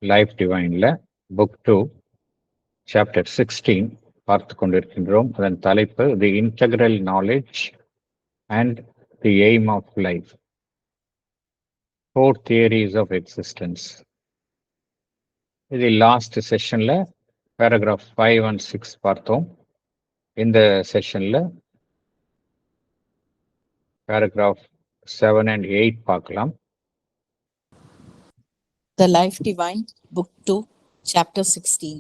Life டிவைன்ல book 2 chapter 16 பார்த்து கொண்டிருக்கின்றோம். அதன் தலைப்பு the integral knowledge and the aim of life, 4 theories of existence. இது லாஸ்ட் செஷன்ல பேராகிராஃப் 5 and 6 பார்த்தோம். இந்த செஷன்ல பேராகிராஃப் 7 and 8 பார்க்கலாம். The Life Divine, Book 2, Chapter 16.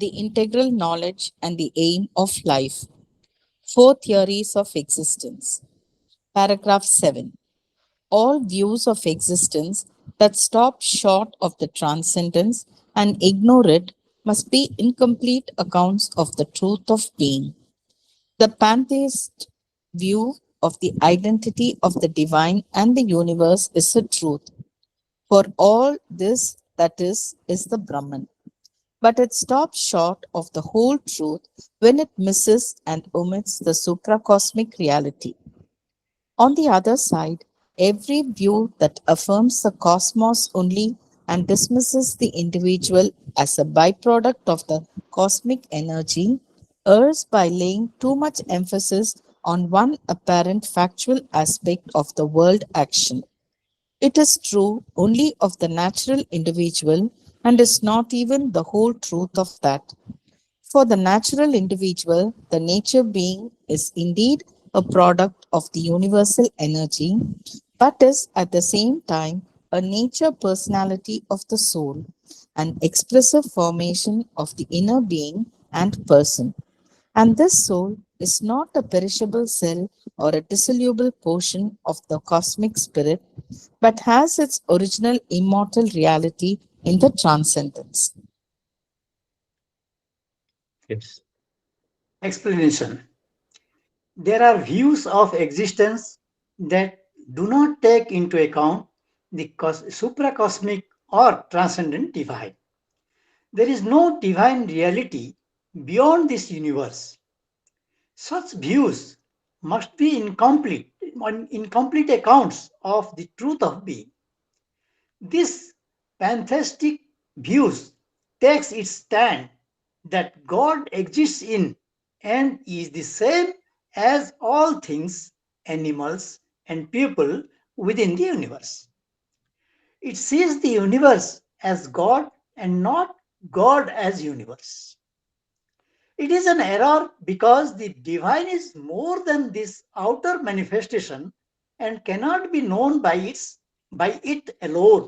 The Integral Knowledge and the Aim of Life. 4 Theories of Existence. Paragraph 7. All views of existence that stop short of the transcendence and ignore it must be incomplete accounts of the truth of being. The pantheist view of the identity of the divine and the universe is a truth. For all this that is the Brahman. But it stops short of the whole truth when it misses and omits the supracosmic reality. On the other side, every view that affirms the cosmos only and dismisses the individual as a byproduct of the cosmic energy errs by laying too much emphasis on one apparent factual aspect of the world action. It is true only of the natural individual and is not even the whole truth of that. For the natural individual, the nature being is indeed a product of the universal energy, but is at the same time a nature personality of the soul, an expressive formation of the inner being and person. And this soul is not a perishable cell or a dissoluble portion of the cosmic spirit, but has its original immortal reality in the transcendence. Yes. Explanation. There are views of existence that do not take into account the supracosmic or transcendent divine. There is no divine reality beyond this universe. Such views must be incomplete accounts of the truth of being. This pantheistic views takes its stand that God exists in and is the same as all things, animals, and people within the universe. It sees the universe as God and not God as universe. It is an error because the divine is more than this outer manifestation and cannot be known by it alone.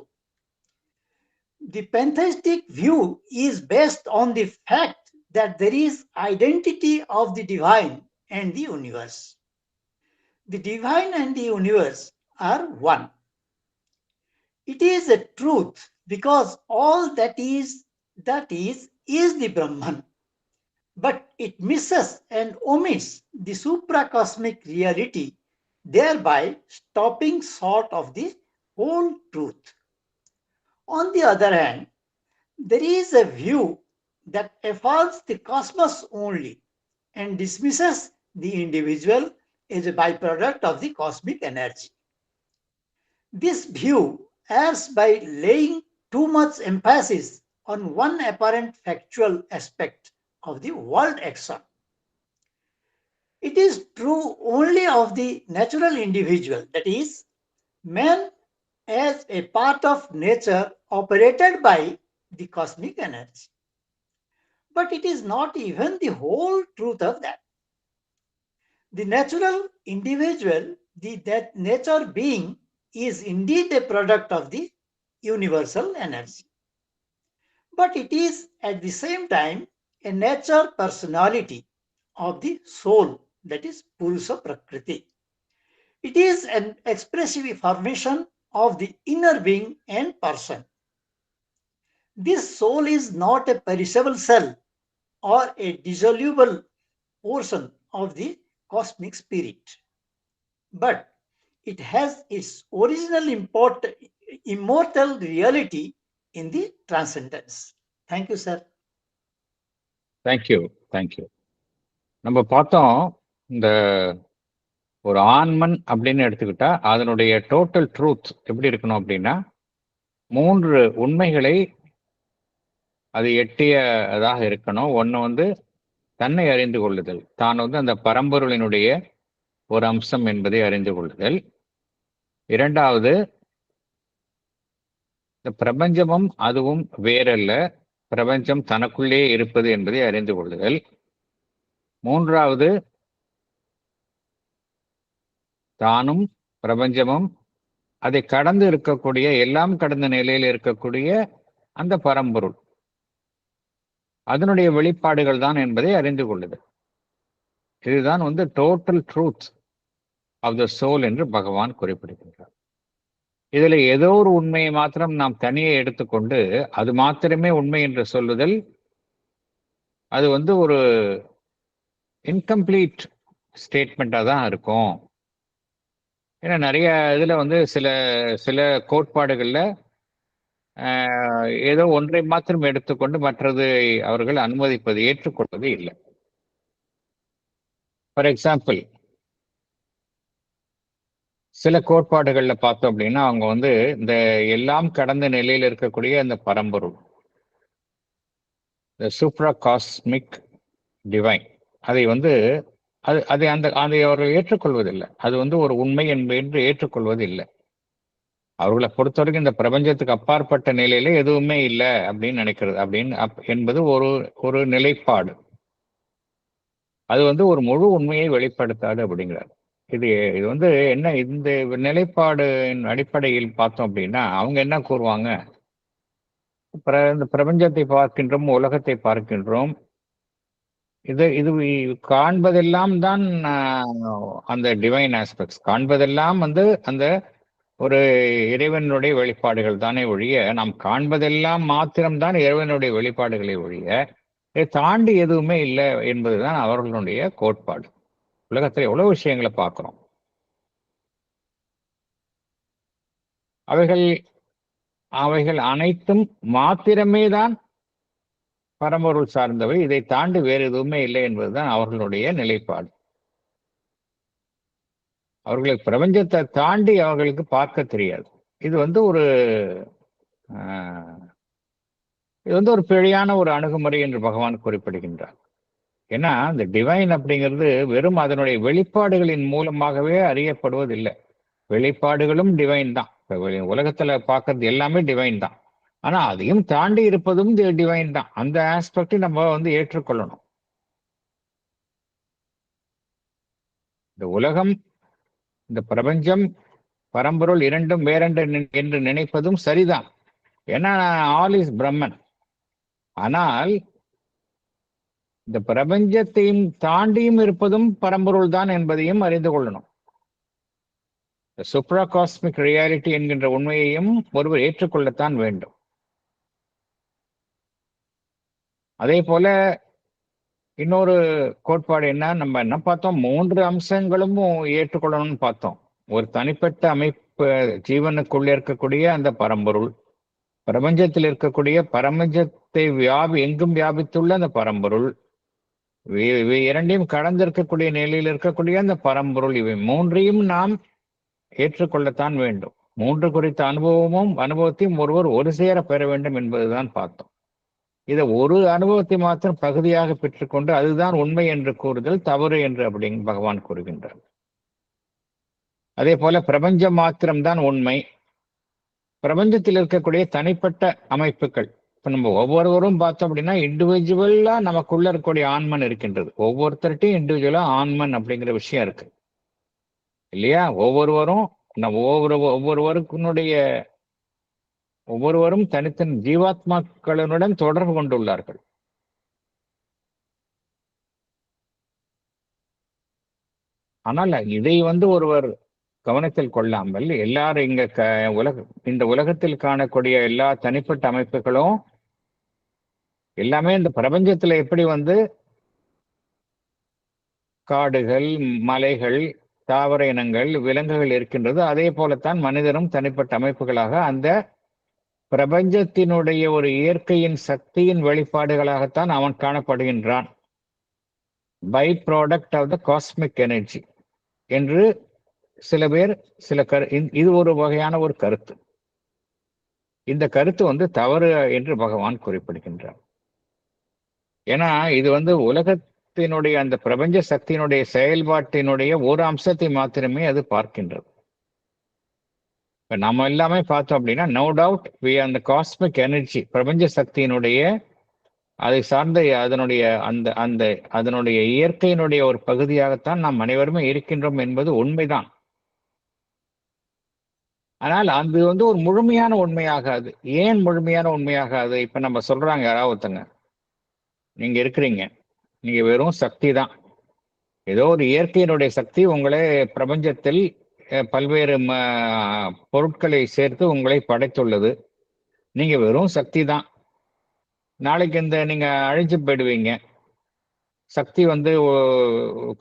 The pantheistic view is based on the fact that there is identity of the divine and the universe. The divine and the universe are one. It is a truth because all that is the Brahman. But it misses and omits the supracosmic reality, thereby stopping short of the whole truth. On the other hand, there is a view that affirms the cosmos only and dismisses the individual as a byproduct of the cosmic energy. This view errs by laying too much emphasis on one apparent factual aspect of the world action. It is true only of the natural individual, that is, man as a part of nature operated by the cosmic energy. But it is not even the whole truth of that. The natural individual, that nature being, is indeed a product of the universal energy. But it is at the same time a nature personality of the soul, that is Purusha Prakriti. It is an expressive formation of the inner being and person. This soul is not a perishable cell or a dissoluble portion of the cosmic spirit, but it has its original immortal reality in the transcendence. Thank you, sir. Thank you. நம்ம பார்த்தோம், இந்த ஒரு ஆன்மன் அப்படின்னு எடுத்துக்கிட்டா அதனுடைய total truth எப்படி இருக்கணும் அப்படின்னா, 3 உண்மைகளை அது எட்டியதாக இருக்கணும். ஒண்ணு வந்து தன்னை அறிந்து கொள்ளுதல், தான் வந்து அந்த பரம்பொருளினுடைய ஒரு அம்சம் என்பதை அறிந்து கொள்ளுதல். இரண்டாவது, இந்த பிரபஞ்சமும் அதுவும் வேறல்ல, பிரபஞ்சம் தனக்குள்ளே இருப்பது என்பதை அறிந்து கொள்ளுதல். மூன்றாவது, தானும் பிரபஞ்சமும் அதை கடந்து இருக்கக்கூடிய, எல்லாம் கடந்த நிலையில் இருக்கக்கூடிய அந்த பரம்பொருள், அதனுடைய வெளிப்பாடுகள் தான் என்பதை அறிந்து கொள்ளுதல். இதுதான் வந்து total truth of the soul என்று பகவான் குறிப்பிடுகின்றார். இதுல ஏதோ ஒரு உண்மையை மாத்திரம் நாம் தனியே எடுத்துக்கொண்டு அது மாத்திரமே உண்மை என்று சொல்லுதல், அது வந்து ஒரு இன்கம்ப்ளீட் ஸ்டேட்மெண்டா தான் இருக்கும். ஏன்னா நிறைய இதுல வந்து சில சில கோட்பாடுகள்ல ஏதோ ஒன்றை மாத்திரம் எடுத்துக்கொண்டு மற்றது அவர்கள் அனுமதிப்பது, ஏற்றுக்கொள்வது இல்லை. ஃபார் எக்ஸாம்பிள், சில கோட்பாடுகள்ல பார்த்தோம் அப்படின்னா அவங்க வந்து இந்த எல்லாம் கடந்த நிலையில் இருக்கக்கூடிய அந்த பரம்பொருள், இந்த சூப்ரா காஸ்மிக் டிவைன், அதை வந்து அதை அவர்கள் ஏற்றுக்கொள்வதில்லை. அது வந்து ஒரு உண்மை என்று ஏற்றுக்கொள்வது இல்லை. அவர்களை பொறுத்தவரைக்கும் இந்த பிரபஞ்சத்துக்கு அப்பாற்பட்ட நிலையில எதுவுமே இல்லை அப்படின்னு நினைக்கிறது என்பது ஒரு நிலைப்பாடு. அது வந்து ஒரு முழு உண்மையை வெளிப்படுத்தாது அப்படிங்கிறார். இது இது வந்து என்ன, இந்த நிலைப்பாடின் அடிப்படையில் பார்த்தோம் அப்படின்னா அவங்க என்ன கூறுவாங்க, இந்த பிரபஞ்சத்தை பார்க்கின்றோம், உலகத்தை பார்க்கின்றோம், இது இது காண்பதெல்லாம் தான் அந்த டிவைன் ஆஸ்பெக்ட்ஸ், காண்பதெல்லாம் வந்து அந்த ஒரு இறைவனுடைய வெளிப்பாடுகள் தானே ஒழிய, நாம் காண்பதெல்லாம் மாத்திரம்தான் இறைவனுடைய வெளிப்பாடுகளை ஒழிய இதை தாண்டி எதுவுமே இல்லை என்பதுதான் அவர்களுடைய கோட்பாடு. உலகத்தில் எவ்வளவு விஷயங்களை பார்க்கிறோம், அவைகள் அனைத்தும் மாத்திரமே தான் பரம்பொருள் சார்ந்தவை, இதை தாண்டி வேறு எதுவுமே இல்லை என்பதுதான் அவர்களுடைய நிலைப்பாடு. அவர்களுக்கு பிரபஞ்சத்தை தாண்டி அவர்களுக்கு பார்க்க தெரியாது. இது வந்து ஒரு பிழையான ஒரு அணுகுமுறை என்று பகவான் குறிப்பிடுகின்றார். ஏன்னா இந்த டிவைன் அப்படிங்கிறது வெறும் அதனுடைய வெளிப்பாடுகளின் மூலமாகவே அறியப்படுவதில்லை. வெளிப்பாடுகளும் டிவைன் தான், உலகத்துல பார்க்கறது எல்லாமே டிவைன் தான். ஆனா அதையும் தாண்டி இருப்பதும் டிவைன் தான். அந்த ஆஸ்பெக்டை நம்ம வந்து ஏற்றுக்கொள்ளணும். இந்த உலகம், இந்த பிரபஞ்சம், பரம்பொருள் இரண்டும் வேறென்று என்று நினைப்பதும் சரிதான். ஏன்னா ஆல் இஸ் பிரம்மன். ஆனால் இந்த பிரபஞ்சத்தையும் தாண்டியும் இருப்பதும் பரம்பொருள் தான் என்பதையும் அறிந்து கொள்ளணும். சூப்ரா காஸ்மிக் ரியாலிட்டி என்கின்ற உண்மையையும் ஒருவர் ஏற்றுக்கொள்ளத்தான் வேண்டும். அதே போல இன்னொரு கோட்பாடு நம்ம என்ன பார்த்தோம், 3 அம்சங்களும் ஏற்றுக்கொள்ளணும்னு பார்த்தோம். ஒரு தனிப்பட்ட அமைப்பு, ஜீவனுக்குள்ளே இருக்கக்கூடிய அந்த பரம்பொருள், பிரபஞ்சத்தில் இருக்கக்கூடிய பிரபஞ்சத்தை எங்கும் வியாபித்துள்ள அந்த பரம்பொருள், இரண்டையும் கடந்திருக்கக்கூடிய நிலையில் இருக்கக்கூடிய அந்த பரம்பொருள், இவை 3ஐயும் நாம் ஏற்றுக்கொள்ளத்தான் வேண்டும். 3 குறித்த அனுபவத்தையும் ஒருவர் ஒரு சேர பெற வேண்டும் என்பதுதான் பார்த்தோம். இதை ஒரு அனுபவத்தை மாத்திரம் பகுதியாக பெற்றுக்கொண்டு அதுதான் உண்மை என்று கூறுதல் தவறு என்று அப்படின்னு பகவான் கூறுகின்றார். அதே போல பிரபஞ்சம் மாத்திரம்தான் உண்மை, பிரபஞ்சத்தில் இருக்கக்கூடிய தனிப்பட்ட அமைப்புகள், இப்ப நம்ம ஒவ்வொருவரும் பார்த்தோம் அப்படின்னா இண்டிவிஜுவலா நமக்குள்ள இருக்கக்கூடிய ஆன்மன் இருக்கின்றது. ஒவ்வொருத்தர்ட்டையும் இண்டிவிஜுவலா ஆன்மன் அப்படிங்கிற விஷயம் இருக்கு இல்லையா? ஒவ்வொருவரும் தனித்தனி ஜீவாத்மாக்களுடன் தொடர்பு கொண்டுள்ளார்கள். ஆனால் இதை வந்து ஒருவர் கவனத்தில் கொள்ளாமல் எல்லாரும் இந்த உலகத்தில் காணக்கூடிய எல்லா தனிப்பட்ட அமைப்புகளும் எல்லாமே இந்த பிரபஞ்சத்துல எப்படி வந்து காடுகள், மலைகள், தாவர இனங்கள், விலங்குகள் இருக்கின்றது, அதே போலத்தான் மனிதனும் தனிப்பட்ட அமைப்புகளாக அந்த பிரபஞ்சத்தினுடைய ஒரு இயற்கையின் சக்தியின் வெளிப்பாடுகளாகத்தான் அவன் காணப்படுகின்றான். Byproduct of the cosmic energy என்று சில பேர் இது ஒரு வகையான ஒரு கருத்து. இந்த கருத்து வந்து தவறு என்று பகவான் குறிப்பிடுகின்றார். ஏன்னா இது உலகத்தினுடைய அந்த பிரபஞ்ச சக்தியினுடைய செயல்பாட்டினுடைய ஒரு அம்சத்தை மாத்திரமே அது பார்க்கின்றது. இப்ப நம்ம எல்லாமே பார்த்தோம் அப்படின்னா, நோ டவுட் அந்த காஸ்மிக் எனர்ஜி, பிரபஞ்ச சக்தியினுடைய அதை சார்ந்த அதனுடைய அந்த அந்த அதனுடைய இயற்கையினுடைய ஒரு பகுதியாகத்தான் நாம் அனைவருமே இருக்கின்றோம் என்பது உண்மைதான். ஆனால் அது ஒரு முழுமையான உண்மையாகாது. ஏன் முழுமையான உண்மையாகாது? இப்ப நம்ம சொல்றாங்க யாராவது ஒருத்தங்க, நீங்க இருக்கிறீங்க, நீங்க வெறும் சக்தி தான், ஏதோ ஒரு இயற்கையினுடைய சக்தி உங்களை பிரபஞ்சத்தில் பல்வேறு பொருட்களை சேர்த்து உங்களை படைத்துள்ளது. நீங்க வெறும் சக்தி தான். நாளைக்கு நீங்க அழிஞ்சு போயிடுவீங்க. சக்தி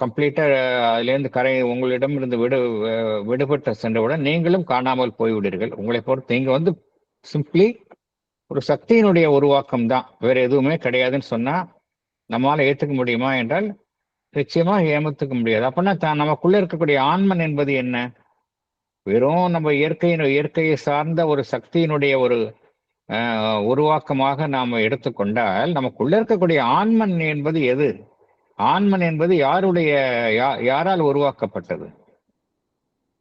கம்ப்ளீட்டா அதுலேருந்து உங்களிடம் இருந்து விடுபட்டு சென்றவுடன் நீங்களும் காணாமல் போய்விடுவீர்கள். உங்களை பொறுத்து நீங்க சிம்பிளி ஒரு சக்தியினுடைய உருவாக்கம் தான், வேற எதுவுமே கிடையாதுன்னு சொன்னா நம்மளால ஏத்துக்க முடியுமா என்றால் நிச்சயமா ஏமாத்துக்க முடியாது. அப்படின்னா நமக்குள்ள இருக்கக்கூடிய ஆன்மன் என்பது என்ன? வெறும் நம்ம இயற்கையை சார்ந்த ஒரு சக்தியினுடைய ஒரு உருவாக்கமாக நாம எடுத்துக்கொண்டால் நமக்குள்ள இருக்கக்கூடிய ஆன்மன் என்பது எது? ஆன்மன் என்பது யாரால் உருவாக்கப்பட்டது?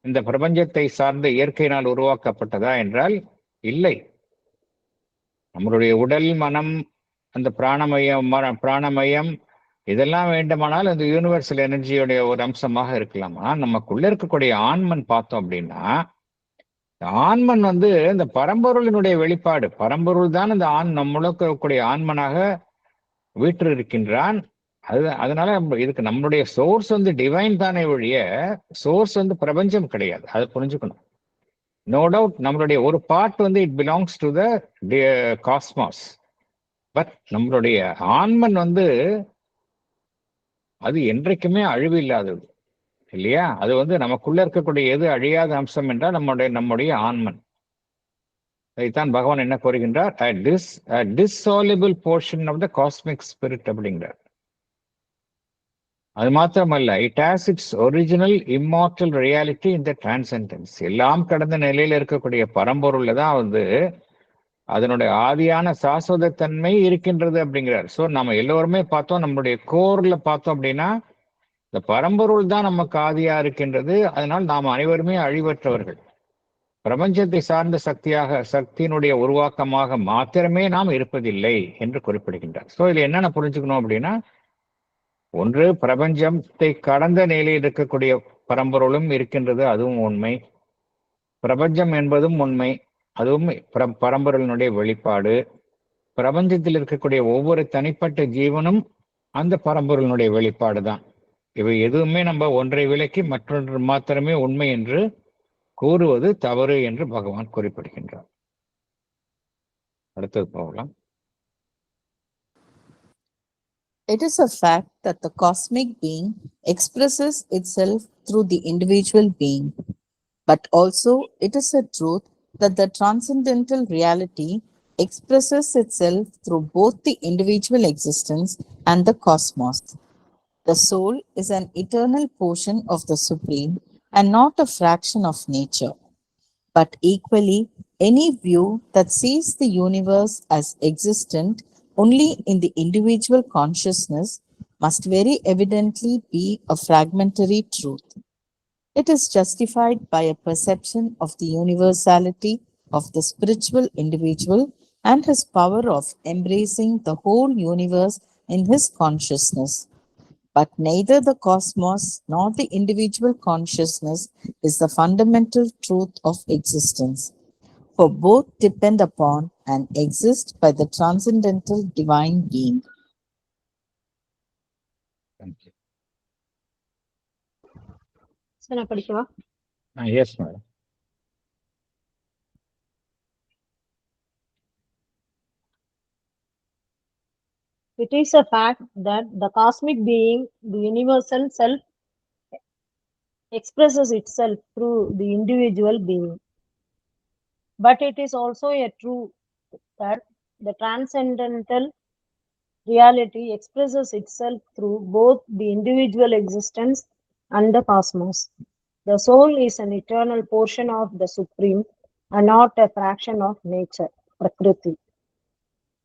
இந்த பிரபஞ்சத்தை சார்ந்த இயற்கையினால் உருவாக்கப்பட்டதா என்றால் இல்லை. நம்மளுடைய உடல், மனம், அந்த பிராணமயம் இதெல்லாம் வேண்டுமானால் அந்த யூனிவர்சல் எனர்ஜியோடைய ஒரு அம்சமாக இருக்கலாம். ஆனால் நமக்குள்ள இருக்கக்கூடிய ஆன்மன் பார்த்தோம் அப்படின்னா, ஆன்மன் இந்த பரம்பொருளினுடைய வெளிப்பாடு. பரம்பொருள் தான் இந்த நம்மளுக்கு இருக்கக்கூடிய ஆன்மனாக வீற்று இருக்கின்றான். அதனால இதுக்கு நம்மளுடைய சோர்ஸ் டிவைன் தானே ஒழிய சோர்ஸ் பிரபஞ்சம் கிடையாது. அதை புரிஞ்சுக்கணும். நோ டவுட் நம்மளுடைய ஒரு part it belongs to the cosmos. But நம்மளுடைய ஆன்மன் அது என்றைக்குமே அழிவு இல்லாதது இல்லையா? அது நமக்குள்ள இருக்கக்கூடிய எது அழியாத அம்சம் என்றால் நம்முடைய ஆன்மன். அதைத்தான் பகவான் என்ன கூறுகின்றார்? Dissoluble portion of the cosmic spirit அப்படிங்கிறார். அது மாத்திரமல்ல, it has its original immortal reality in the transcendence. எல்லாம் கடந்த நிலையில இருக்கக்கூடிய பரம்பொருள்ல தான் அதனுடைய ஆதியான சாஸ்வதத்தன்மை இருக்கின்றது அப்படிங்கிறார். ஸோ நம்ம எல்லோருமே பார்த்தோம், நம்மளுடைய கோர்ல பார்த்தோம் அப்படின்னா இந்த பரம்பொருள் தான் நமக்கு ஆதியா இருக்கின்றது. அதனால் நாம் அனைவருமே அழிவற்றவர்கள். பிரபஞ்சத்தை சார்ந்த சக்தியினுடைய உருவாக்கமாக மாத்திரமே நாம் இருப்பதில்லை என்று குறிப்பிடுகின்றார். ஸோ இதுல என்னென்ன புரிஞ்சுக்கணும் அப்படின்னா, ஒன்று பிரபஞ்சத்தை கடந்த நிலையில் இருக்கக்கூடிய பரம்பொருளும் இருக்கின்றது, அதுவும் உண்மை. பிரபஞ்சம் என்பதும் உண்மை, அதுவும் பரம்பொருளினுடைய வெளிப்பாடு. பிரபஞ்சத்தில் இருக்கக்கூடிய ஒவ்வொரு தனிப்பட்ட ஜீவனும் அந்த பரம்பொருளினுடைய வெளிப்பாடு தான். இவை எதுவுமே நம்ம ஒன்றை விலக்கி மற்றொன்று மாத்திரமே உண்மை என்று கூறுவது தவறு என்று பகவான் குறிப்பிடுகின்றார். அடுத்தது போகலாம். It is a fact that the cosmic being expresses itself through the individual being, but also it is a truth that the transcendental reality expresses itself through both the individual existence and the cosmos. The soul is an eternal portion of the Supreme and not a fraction of nature. But equally, any view that sees the universe as existent only in the individual consciousness must very evidently be a fragmentary truth. It is justified by a perception of the universality of the spiritual individual and his power of embracing the whole universe in his consciousness. But neither the cosmos nor the individual consciousness is the fundamental truth of existence, for both depend upon and exist by the transcendental divine being. Thank you. Yes, madam. It is a fact that the cosmic being, the universal self, expresses itself through the individual being. But it is also a truth that the transcendental reality expresses itself through both the individual existence and the cosmos. The soul is an eternal portion of the Supreme and not a fraction of nature, Prakriti.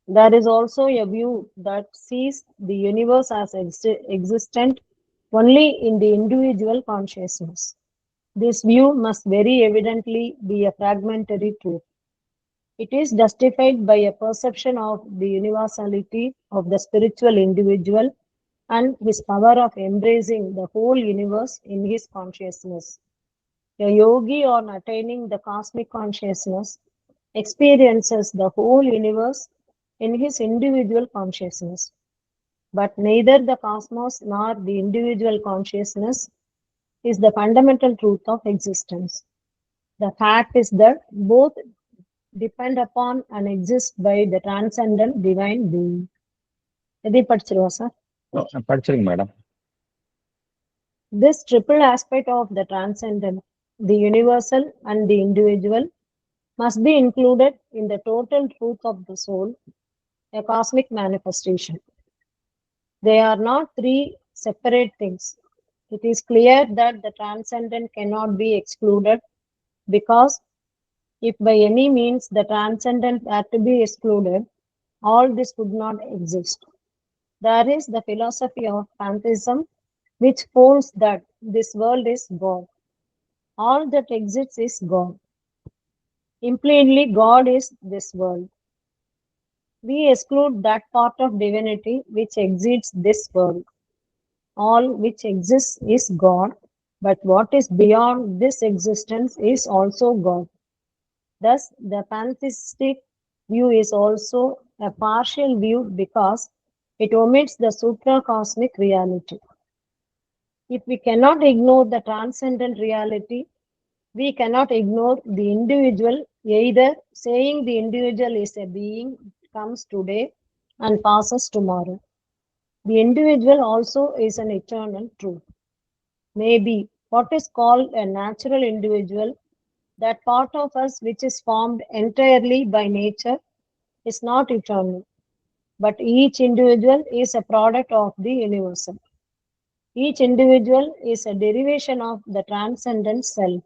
There is also a view that sees the universe as existent only in the individual consciousness. This view must very evidently be a fragmentary truth. It is justified by a perception of the universality of the spiritual individual and his power of embracing the whole universe in his consciousness. A yogi, on attaining the cosmic consciousness, experiences the whole universe in his individual consciousness. But neither the cosmos nor the individual consciousness is the fundamental truth of existence. The fact is that both depend upon and exist by the transcendent divine being. இதை படிச்சிருவா sir. படிச்சிருங்க madam. This triple aspect of the transcendent, the universal and the individual, must be included in the total truth of the soul, a cosmic manifestation. They are not three separate things. It is clear that the transcendent cannot be excluded, because if by any means the transcendent had to be excluded, all this would not exist. There is the philosophy of pantheism, which holds that this world is God. All that exists is God. Implicitly, God is this world. We exclude that part of divinity which exceeds this world. All which exists is God, but what is beyond this existence is also God. Thus, the pantheistic view is also a partial view because it omits the supracosmic reality. If we cannot ignore the transcendent reality, we cannot ignore the individual, either saying the individual is a being, comes today and passes tomorrow. The individual also is an eternal truth. Maybe what is called a natural individual, that part of us which is formed entirely by nature, is not eternal, but each individual is a product of the universal. Each individual is a derivation of the transcendent self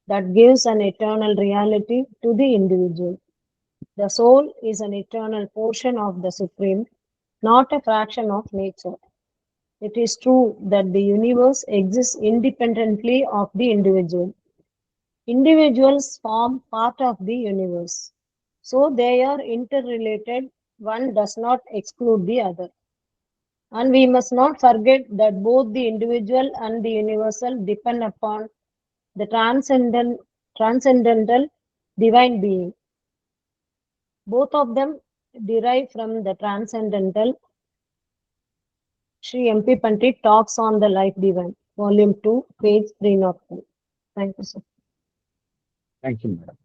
that gives an eternal reality to the individual. The soul is an eternal portion of the Supreme, not a fraction of nature. It is true that the universe exists independently of the individual. Individuals form part of the universe, so they are interrelated. One does not exclude the other. And we must not forget that both the individual and the universal depend upon the transcendental divine being. Both of them derive from the transcendental. Sri M.P. Pandit talks on the life divine, volume 2, page 302. Thank you, sir. Thank you, madam.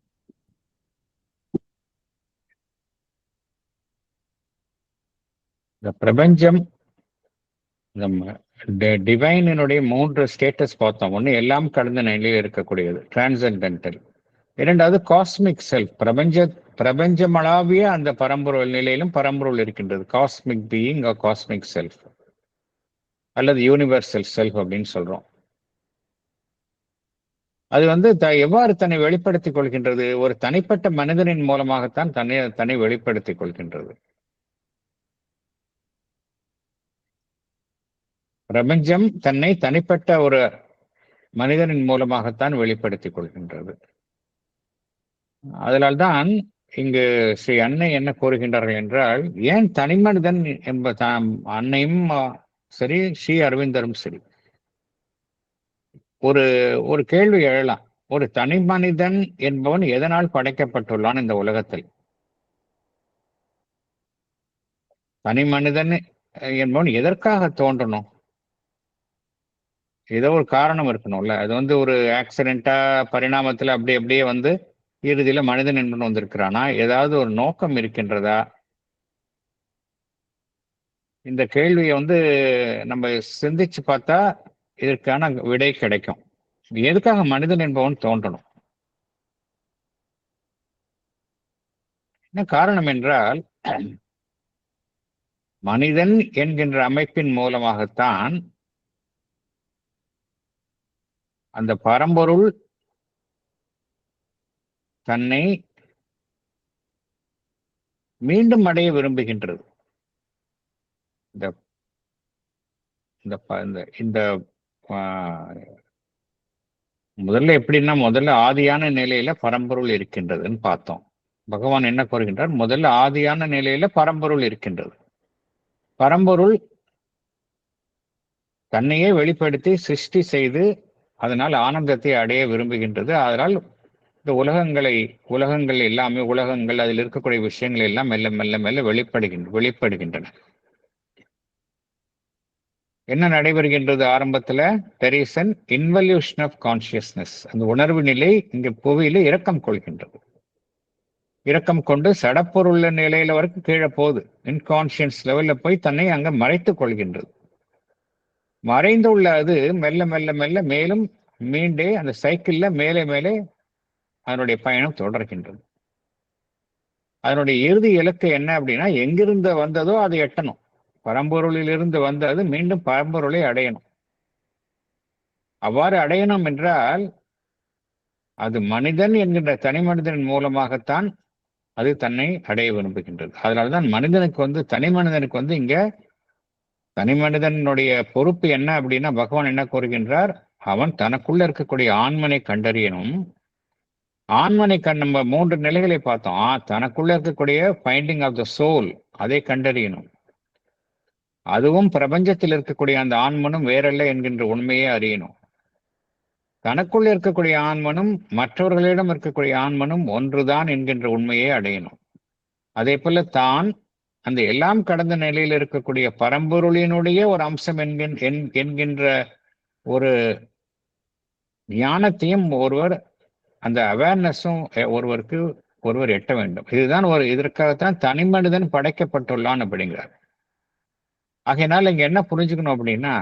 இந்த பிரபஞ்சம், டிவைனினுடைய 3 status பார்த்தோம். ஒன்று எல்லாம் கடந்த நிலையில் இருக்கக்கூடியது, transcendental. இரண்டாவது cosmic self, பிரபஞ்சமளாவிய அந்த பரம்பொருள் நிலையிலும் பரம்பொருள் இருக்கின்றது, காஸ்மிக் பீயிங் காஸ்மிக் செல்ஃப் அல்லது யூனிவர்சல் செல்ஃப் அப்படின்னு சொல்றோம். அது எவ்வாறு தன்னை வெளிப்படுத்திக் கொள்கின்றது? ஒரு தனிப்பட்ட மனிதனின் மூலமாகத்தான் தன்னை வெளிப்படுத்திக் கொள்கின்றது. பிரபஞ்சம் தன்னை தனிப்பட்ட ஒரு மனிதனின் மூலமாகத்தான் வெளிப்படுத்திக் கொள்கின்றது. அதனால்தான் இங்கு ஸ்ரீ அன்னை என்ன கூறுகின்றார்கள் என்றால், ஏன் தனிமனிதன் அன்னையும் சரி ஸ்ரீ அரவிந்தரும் சரி ஒரு கேள்வி எழலாம். ஒரு தனி மனிதன் என்பவன் எதனால் படைக்கப்பட்டுள்ளான் இந்த உலகத்தில்? தனி மனிதன் என்பவன் எதற்காக தோன்றணும்? ஏதோ ஒரு காரணம் இருக்கணும்ல. அது ஒரு ஆக்சிடென்டா பரிணாமத்துல அப்படியே இறுதியில மனிதன் என்பவன் வந்திருக்கிறானா? ஏதாவது ஒரு நோக்கம் இருக்கின்றதா? இந்த கேள்வியை நம்ம சிந்திச்சு பார்த்தா இதற்கான விடை கிடைக்கும். எதுக்காக மனிதன் என்பவன் தோன்றணும்? என்ன காரணம் என்றால், மனிதன் என்கின்ற அமைப்பின் மூலமாகத்தான் அந்த பரம்பொருள் தன்னை மீண்டும் அடைய விரும்புகின்றது. இந்த இந்த ப- இந்த இந்த முதல்ல எப்படின்னா, முதல்ல ஆதியான நிலையில பரம்பொருள் இருக்கின்றதுன்னு பார்த்தோம். பகவான் என்ன கூறுகின்றார்? முதல்ல ஆதியான நிலையில பரம்பொருள் இருக்கின்றது. பரம்பொருள் தன்னையே வெளிப்படுத்தி சிருஷ்டி செய்து அதனால் ஆனந்தத்தை அடைய விரும்புகின்றது. அதனால் இந்த உலகங்கள் எல்லாமே, உலகங்கள் அதில் இருக்கக்கூடிய விஷயங்கள் எல்லாம் மெல்ல மெல்ல மெல்ல வெளிப்படுகின்றன. என்ன நடைபெறுகின்றது? ஆரம்பத்துல there is an involution of consciousness. அந்த உணர்வு நிலை இங்க புவியில இரக்கம் கொள்கின்றது. இரக்கம் கொண்டு சடப்பொருள் நிலையில வரைக்கும் கீழே போகுது. இன்கான்சியன்ஸ் லெவல்ல போய் தன்னை அங்க மறைத்துக் கொள்கின்றது. மறைந்துள்ள அது மெல்ல மெல்ல மெல்ல மேலும் மீண்டே அந்த சைக்கிள்ல மேலே மேலே அதனுடைய பயணம் தொடர்கின்றது. அதனுடைய இறுதி இலக்கு என்ன அப்படின்னா, எங்கிருந்து வந்ததோ அதை எட்டணும். பரம்பொருளிலிருந்து வந்தது மீண்டும் பரம்பொருளை அடையணும். அவ்வாறு அடையணும் என்றால் அது மனிதன் என்கின்ற தனி மனிதன் மூலமாகத்தான் அது தன்னை அடைய விரும்புகின்றது. அதனால்தான் மனிதனுக்கு தனி மனிதனுக்கு இங்க தனி மனிதனுடைய பொறுப்பு என்ன அப்படின்னா, பகவான் என்ன கூறுகின்றார்? அவன் தனக்குள்ள இருக்கக்கூடிய ஆன்மனை கண்டறியணும். ஆன்மனை நம்ம 3 நிலைகளை பார்த்தோம். தனக்குள்ள இருக்கக்கூடிய ஃபைண்டிங் ஆஃப் த சோல், அதை கண்டறியணும். அதுவும் பிரபஞ்சத்தில் இருக்கக்கூடிய அந்த ஆன்மனும் வேறல்ல என்கின்ற உண்மையை அறியணும். தனக்குள்ள இருக்கக்கூடிய ஆன்மனும் மற்றவர்களிடம் இருக்கக்கூடிய ஆன்மனும் ஒன்றுதான் என்கின்ற உண்மையை அடையணும். அதே போல தான் அந்த எல்லாம் கடந்த நிலையில் இருக்கக்கூடிய பரம்பொருளினுடைய ஒரு அம்சம் என்கின்ற ஒரு ஞானத்தையும் அந்த அவேர்னஸும் ஒருவர் எட்ட வேண்டும். இதுதான் இதற்காகத்தான் தனி மனிதன் படைக்கப்பட்டுள்ளான் அப்படிங்கிறார். ஆகையினால் இங்க என்ன புரிஞ்சுக்கணும் அப்படின்னா,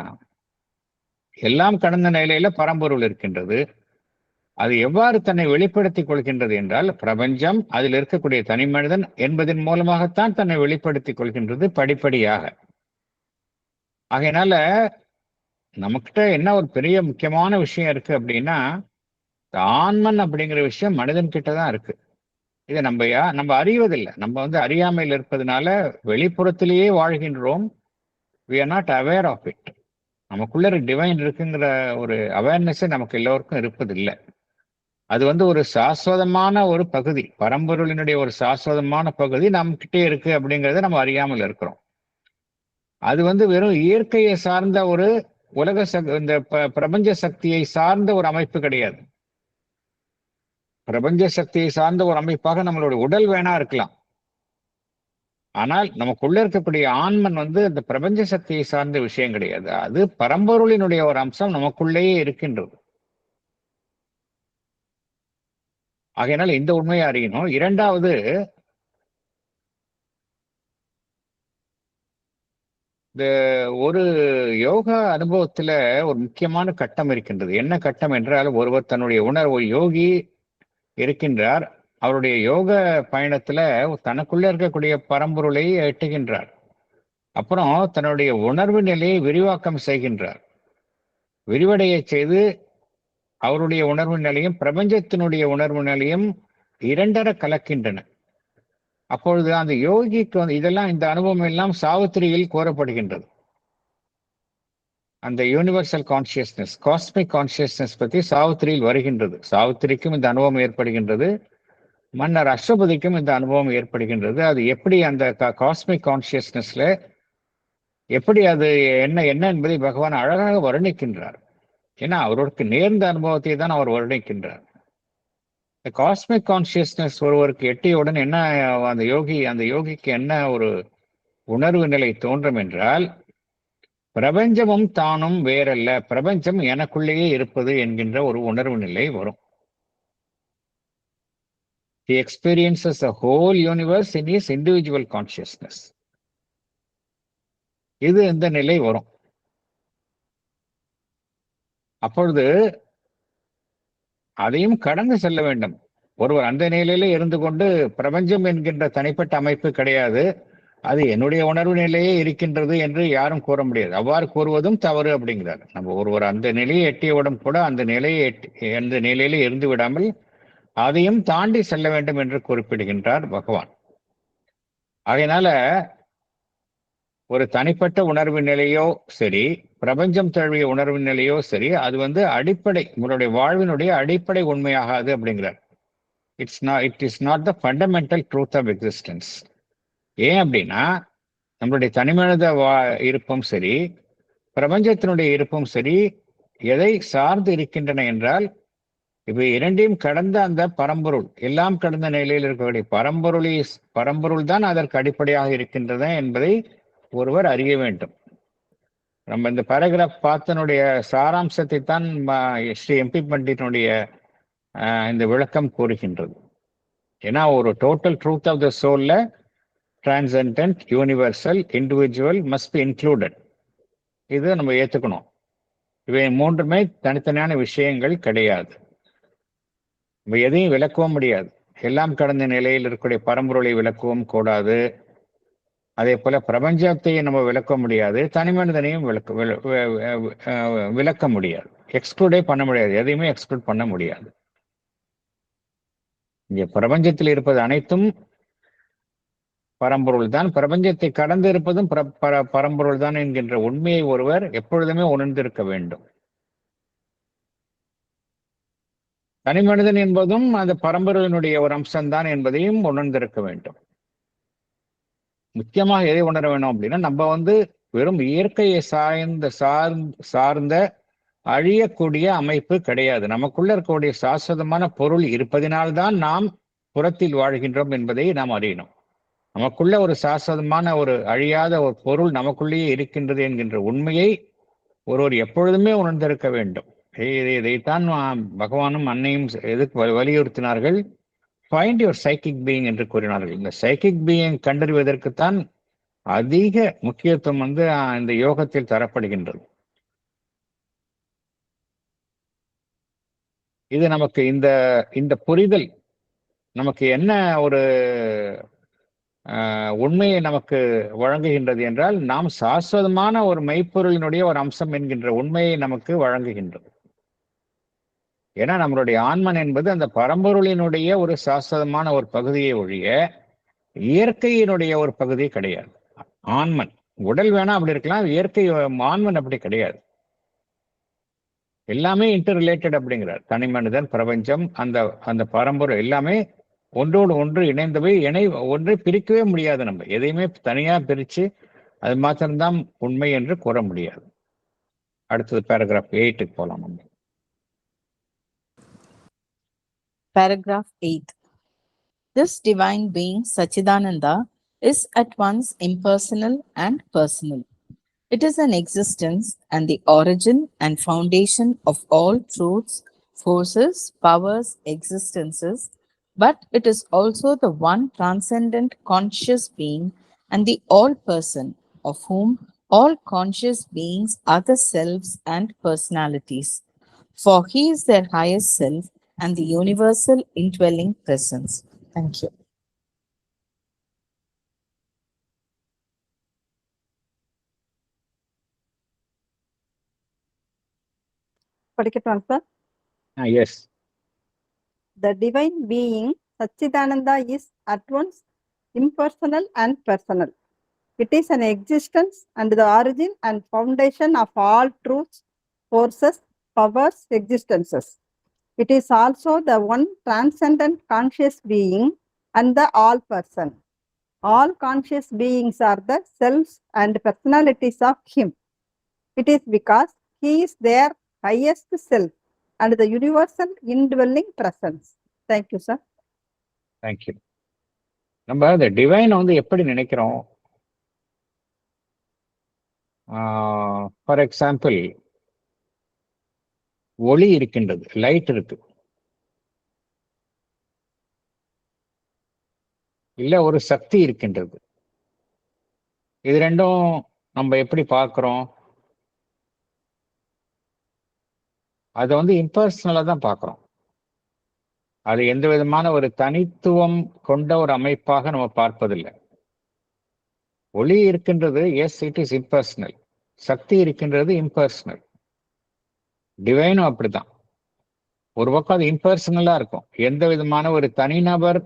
எல்லாம் கடந்த நிலையில பரம்பொருள் இருக்கின்றது. அது எவ்வாறு தன்னை வெளிப்படுத்திக் கொள்கின்றது என்றால், பிரபஞ்சம் அதில் இருக்கக்கூடிய தனி மனிதன் என்பதன் மூலமாகத்தான் தன்னை வெளிப்படுத்திக் கொள்கின்றது படிப்படியாக. ஆகையினால நமக்கிட்ட என்ன ஒரு பெரிய முக்கியமான விஷயம் இருக்கு அப்படின்னா, ஆன்மன் அப்படிங்கிற விஷயம் மனிதன் கிட்டதான் இருக்கு. இதை நம்ம அறிவதில்லை. நம்ம அறியாமையில் இருப்பதனால வெளிப்புறத்திலேயே வாழ்கின்றோம். we are not aware of it. நமக்குள்ள டிவைன் இருக்குங்கிற ஒரு அவேர்னஸே நமக்கு எல்லோருக்கும் இருப்பதில்லை. அது ஒரு சாஸ்வதமான ஒரு பகுதி, பரம்பொருளினுடைய ஒரு சாஸ்வதமான பகுதி நம்மகிட்டே இருக்கு அப்படிங்கிறத நம்ம அறியாமல் இருக்கிறோம். அது வெறும் இயற்கையை சார்ந்த ஒரு இந்த பிரபஞ்ச சக்தியை சார்ந்த ஒரு அமைப்பு கிடையாது. பிரபஞ்ச சக்தியை சார்ந்த ஒரு அமைப்பாக நம்மளுடைய உடல் வேணா இருக்கலாம். ஆனால் நமக்குள்ள இருக்கக்கூடிய ஆன்மன் அந்த பிரபஞ்ச சக்தியை சார்ந்த விஷயம் கிடையாது. அது பரம்பொருளினுடைய ஒரு அம்சம் நமக்குள்ளேயே இருக்கின்றது. ஆகையினால இந்த உண்மையை அறியணும். இரண்டாவது, இந்த ஒரு யோகா அனுபவத்துல ஒரு முக்கியமான கட்டம் இருக்கின்றது. என்ன கட்டம் என்றால், ஒருவர் தன்னுடைய ஒரு யோகி இருக்கின்றார். அவருடைய யோக பயணத்துல தனக்குள்ள இருக்கக்கூடிய பரம்பொருளை எட்டுகின்றார். அப்புறம் தன்னுடைய உணர்வு நிலையை விரிவாக்கம் செய்கின்றார். விரிவடைய செய்து அவருடைய உணர்வு நிலையும் பிரபஞ்சத்தினுடைய உணர்வு நிலையும் இரண்டர கலக்கின்றன. அப்பொழுது அந்த யோகிக்கு இதெல்லாம், இந்த அனுபவம் எல்லாம் சாவித்திரியில் கோரப்படுகின்றது. அந்த யூனிவர்சல் கான்சியஸ்னஸ், காஸ்மிக் கான்சியஸ்னஸ் பற்றி சாவித்திரியில் வருகின்றது. சாவித்திரிக்கும் இந்த அனுபவம் ஏற்படுகின்றது, மன்னர் அஸ்வபதிக்கும் இந்த அனுபவம் ஏற்படுகின்றது. அது எப்படி அந்த காஸ்மிக் கான்சியஸ்னஸ்ல எப்படி அது என்ன என்பதை பகவான் அழகாக வர்ணிக்கின்றார். ஏன்னா அவருக்கு நேர்ந்த அனுபவத்தை தான் அவர் வர்ணிக்கின்றார். காஸ்மிக் கான்சியஸ்னஸ் ஒருவருக்கு எட்டியவுடன் என்ன அந்த யோகிக்கு என்ன ஒரு உணர்வு நிலை தோன்றும் என்றால், பிரபஞ்சமும் தானும் வேறல்ல, பிரபஞ்சம் எனக்குள்ளேயே இருப்பது என்கின்ற ஒரு உணர்வு நிலை வரும். He experiences the whole universe in his individual consciousness. இது இந்த நிலை வரும். அப்பொழுது அதையும் கடந்து செல்ல வேண்டும். ஒருவர் அந்த நிலையிலே இருந்து கொண்டு பிரபஞ்சம் என்கின்ற தனிப்பட்ட அமைப்பு கிடையாது, அது என்னுடைய உணர்வு நிலையே இருக்கின்றது என்று யாரும் கூற முடியாது. அவ்வாறு கூறுவதும் தவறு அப்படிங்கிறார். நம்ம ஒருவர் அந்த நிலையை எட்டியவுடன் கூட அந்த நிலையிலே இருந்து விடாமல் அதையும் தாண்டி செல்ல வேண்டும் என்று குறிப்பிடுகின்றார் பகவான். அதனால ஒரு தனிப்பட்ட உணர்வு நிலையோ சரி, பிரபஞ்சம் தழுவிய உணர்வு நிலையோ சரி, அது அடிப்படை உங்களுடைய வாழ்வினுடைய அடிப்படை உண்மையாகாது அப்படிங்கிறார். It is not the fundamental truth of existence. ஏன் அப்படின்னா நம்மளுடைய தனிமனித இருப்பும் சரி, பிரபஞ்சத்தினுடைய இருப்பும் சரி, எதை சார்ந்து இருக்கின்றன என்றால் இவை இரண்டையும் கடந்த அந்த பரம்பொருள், எல்லாம் கடந்த நிலையில் இருக்கக்கூடிய பரம்பொருள் தான் அதற்கு அடிப்படையாக இருக்கின்றன என்பதை ஒருவர் அறிய வேண்டும். நம்ம இந்த பேராகிராஃப் பார்த்தனுடைய சாராம்சத்தை தான் ஸ்ரீ எம்பி பண்டினுடைய இந்த விளக்கம் கூறுகின்றது. ஏன்னா ஒரு டோட்டல் ட்ரூத் ஆஃப் த சோல்ல transcendent, universal, individual must be included. இது நம்ம ஏற்றுக்கணும். இவை மூன்றுமே தனித்தனியான விஷயங்கள் கிடையாது. நம்ம எதையும் விளக்கவும் முடியாது. எல்லாம் கடந்த நிலையில் இருக்கக்கூடிய பரம்பொருளை விளக்கவும் கூடாது. அதே போல பிரபஞ்சத்தை நம்ம விளக்க முடியாது, தனி மனிதனையும் விளக்க முடியாது. எக்ஸ்க்ளூடே பண்ண முடியாது, எதையுமே எக்ஸ்க்ளூட் பண்ண முடியாது. இங்கே பிரபஞ்சத்தில் இருப்பது அனைத்தும் பரம்பொருள் தான், பிரபஞ்சத்தை கடந்து இருப்பதும் பரம்பொருள் தான் என்கின்ற உண்மையை ஒருவர் எப்பொழுதுமே உணர்ந்திருக்க வேண்டும். தனி மனிதன் என்பதும் அந்த பரம்பொருளினுடைய ஒரு அம்சம்தான் என்பதையும் உணர்ந்திருக்க வேண்டும். முக்கியமாக எதை உணர வேணும் அப்படின்னா, நம்ம வெறும் இயற்கையை சார்ந்த அழியக்கூடிய அமைப்பு கிடையாது. நமக்குள்ள இருக்கக்கூடிய சாஸ்வதமான பொருள் இருப்பதினால்தான் நாம் புறத்தில் வாழ்கின்றோம் என்பதை நாம் அறியணும். நமக்குள்ள ஒரு சாஸ்வதமான ஒரு அழியாத ஒரு பொருள் நமக்குள்ளேயே இருக்கின்றது என்கின்ற உண்மையை ஒருவர் எப்பொழுதுமே உணர்ந்திருக்க வேண்டும். இதைத்தான் பகவானும் அன்னையும் எதுக்கு வலியுறுத்தினார்கள்? ஃபைண்ட் யுவர் சைக்கிக் பீயிங் என்று கூறினார்கள். இந்த சைக்கிக் பீயிங் கண்டறிவதற்குத்தான் அதிக முக்கியத்துவம் இந்த யோகத்தில் தரப்படுகின்றது. இது நமக்கு இந்த புரிதல் நமக்கு என்ன ஒரு உண்மையை நமக்கு வழங்குகின்றது என்றால், நாம் சாஸ்வதமான ஒரு மெய்ப்பொருளினுடைய ஒரு அம்சம் என்கின்ற உண்மையை நமக்கு வழங்குகின்றது. ஏன்னா நம்மளுடைய ஆன்மன் என்பது அந்த பரம்பொருளினுடைய ஒரு சாஸ்வதமான ஒரு பகுதியை ஒழிய இயற்கையினுடைய ஒரு பகுதி கிடையாது. ஆன்மன் உடல் வேணா அப்படி இருக்கலாம், இயற்கை ஆன்மன் அப்படி கிடையாது. எல்லாமே இன்டர் ரிலேட்டட் அப்படிங்கிறார். தனி மனிதன், பிரபஞ்சம், அந்த பரம்பொருள் எல்லாமே ஒன்றோடு ஒன்று இணைந்தவை. ஒன்றை பிரிக்கவே முடியாது. நம்ம எதையுமே தனியா பிரிச்சு அது மாத்திரம்தான் உண்மை என்று கூற முடியாது. அடுத்தது பேராகிராஃப் 8 போலாம். நம்ம Paragraph 8. This divine being, Sachidananda, is at once impersonal and personal. It is an existence and the origin and foundation of all truths, forces, powers, existences, but it is also the one transcendent conscious being and the all-person, of whom all conscious beings are the selves and personalities. For he is their highest self and the universal indwelling presence. Thank you. படிக்கட்டும் sir. Yes. The divine being Sachidananda is at once impersonal and personal. It is an existence and the origin and foundation of all truths, forces, powers, existences. It is also the one transcendent conscious being and the all person. All conscious beings are the selves and personalities of him. It is because he is their highest self and the universal indwelling presence. Thank you, sir. Thank you. நம்ம இந்த divine எப்படி நினைக்கிறோம்? For example, ஒளி இருக்கின்றது, light இருக்கு, இல்ல ஒரு சக்தி இருக்கின்றது. இது ரெண்டும் நம்ம எப்படி பார்க்கிறோம்? அதை இம்பர்சனலா தான் பார்க்கிறோம். அது எந்த விதமான ஒரு தனித்துவம் கொண்ட ஒரு அமைப்பாக நம்ம பார்ப்பதில்லை. ஒளி இருக்கின்றது, எஸ், இட் இஸ் இம்பர்சனல். சக்தி இருக்கின்றது, இம்பர்சனல். டிவைனும் அப்படித்தான். ஒரு பக்கம் அது இம்பர்சனலா இருக்கும், எந்த விதமான ஒரு தனிநபர்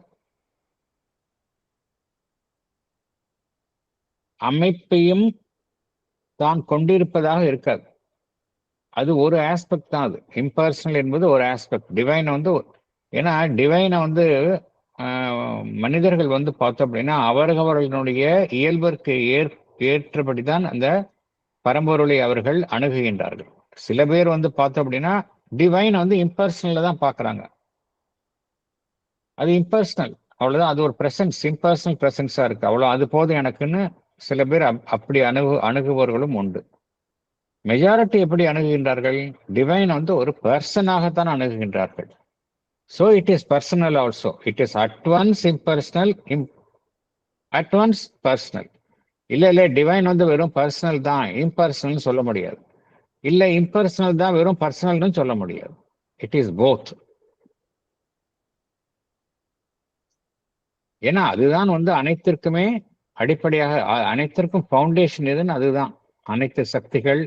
அமைப்பையும் தான் கொண்டிருப்பதாக இருக்காது. அது ஒரு ஆஸ்பெக்ட் தான். அது இம்பர்சனல் என்பது ஒரு ஆஸ்பெக்ட். டிவைன் வந்து ஏன்னா டிவைனை வந்து மனிதர்கள் வந்து பார்த்தோம் அப்படின்னா அவர்களுடைய இயல்பிற்கு ஏற்றபடிதான் அந்த பரம்பொருளை அவர்கள் அணுகுகின்றார்கள். சில பேர் வந்து பார்த்தோம் அப்படின்னா டிவைன் வந்து இம்பர்சனல்ல தான் பார்க்கறாங்க. அது இம்பர்சனல், அவ்வளவுதான். அது ஒரு பிரசன்ஸ், இம்பர்சனல் பிரசன்ஸா இருக்கு, அவ்வளோ, அது போதும் எனக்குன்னு சில பேர் அப்படி அணுகுபவர்களும் உண்டு. மெஜாரிட்டி எப்படி அணுகுகின்றார்கள்? டிவைன் வந்து ஒரு பர்சனாகத்தான் அணுகுகின்றார்கள். So it is personal also. It is at once impersonal, at once personal. இல்ல டிவைன் வந்து வெறும் பர்சனல் தான், இம்பர்சனல் சொல்ல முடியாது. இல்ல இம்பர்சனல் தான் வெறும் பர்சனல்னு சொல்ல முடியாது. It is both. ஏன்னா அதுதான் வந்து அனைத்திற்குமே அடிப்படையாக, அனைத்திற்கும் ஃபவுண்டேஷன் எதுன்னு அதுதான். அனைத்து சக்திகள்,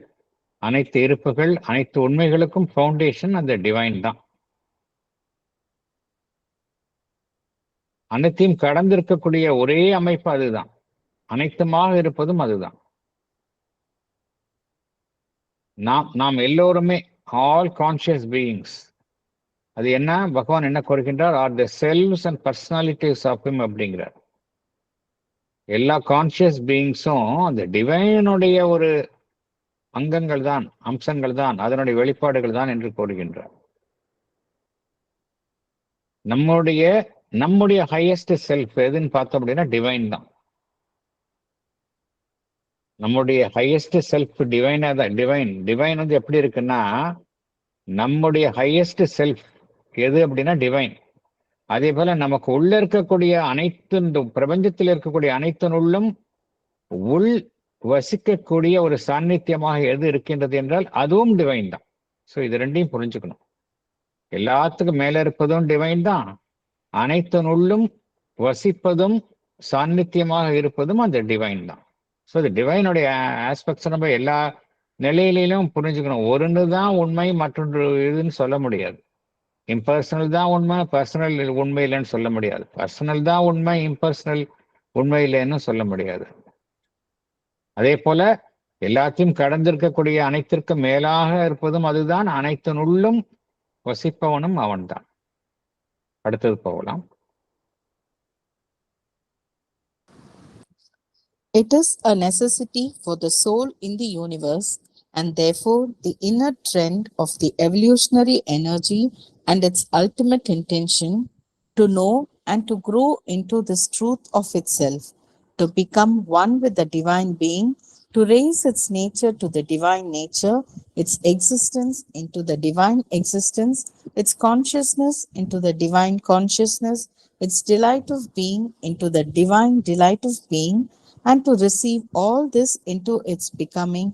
அனைத்து இருப்புகள், அனைத்து உண்மைகளுக்கும் ஃபவுண்டேஷன் அந்த டிவைன் தான். அனைத்தையும் கடந்திருக்கக்கூடிய ஒரே அமைப்பு அதுதான். அனைத்துமாக இருப்பதும் அதுதான். நாம் எல்லோருமே ஆல் கான்சியஸ் பீயிங்ஸ். அது என்ன பகவான் என்ன கூறுகின்றார்? Are the selves and personalities of him அப்படிங்கிறார். எல்லா கான்சியஸ் பீயிங்ஸும் அந்த டிவைனுடைய ஒரு அங்கங்கள் தான், அம்சங்கள் தான், அதனுடைய வெளிப்பாடுகள் தான் என்று கூறுகின்றார். நம்முடைய ஹையஸ்ட் செல்ஃப் எதுன்னு பார்த்தோம் அப்படின்னா டிவைன் தான். நம்முடைய ஹையஸ்ட் செல்ஃப் டிவைனா தான். டிவைன் வந்து எப்படி இருக்குன்னா, நம்முடைய ஹையஸ்ட் செல்ஃப் எது அப்படின்னா டிவைன். அதே போல நமக்கு உள்ள இருக்கக்கூடிய அனைத்து, இந்த பிரபஞ்சத்தில் இருக்கக்கூடிய அனைத்தினுள்ளும் உள் வசிக்கக்கூடிய ஒரு சாநித்தியமாக எது இருக்கின்றது என்றால் அதுவும் டிவைன் தான். ஸோ இது ரெண்டையும் புரிஞ்சுக்கணும். எல்லாத்துக்கும் மேல இருப்பதும் டிவைன் தான், அனைத்தினுள்ளும் வசிப்பதும் சாநித்தியமாக இருப்பதும் அந்த டிவைன் தான். ஸோ இந்த டிவைனுடைய ஆஸ்பெக்ட்ஸ் நம்ம எல்லா நிலையிலும் புரிஞ்சுக்கணும். ஒன்று தான் உண்மை, மற்றொன்று இதுன்னு சொல்ல முடியாது. இம்பர்சனல் தான் உண்மை, பர்சனல் உண்மை இல்லைன்னு சொல்ல முடியாது. பர்சனல் தான் உண்மை, இம்பர்சனல் உண்மை இல்லைன்னு சொல்ல முடியாது. அதே போல எல்லாத்தையும் கடந்திருக்கக்கூடிய அனைத்திற்கும் மேலாக இருப்பதும் அதுதான், அனைத்தினுள்ளும் வசிப்பவனும் அவன்தான். அடுத்தது போகலாம். It is a necessity for the soul in the universe, and therefore the inner trend of the evolutionary energy and its ultimate intention, to know and to grow into this truth of itself, to become one with the divine being, to raise its nature to the divine nature, its existence into the divine existence, its consciousness into the divine consciousness, its delight of being into the divine delight of being, and to receive all this into its becoming,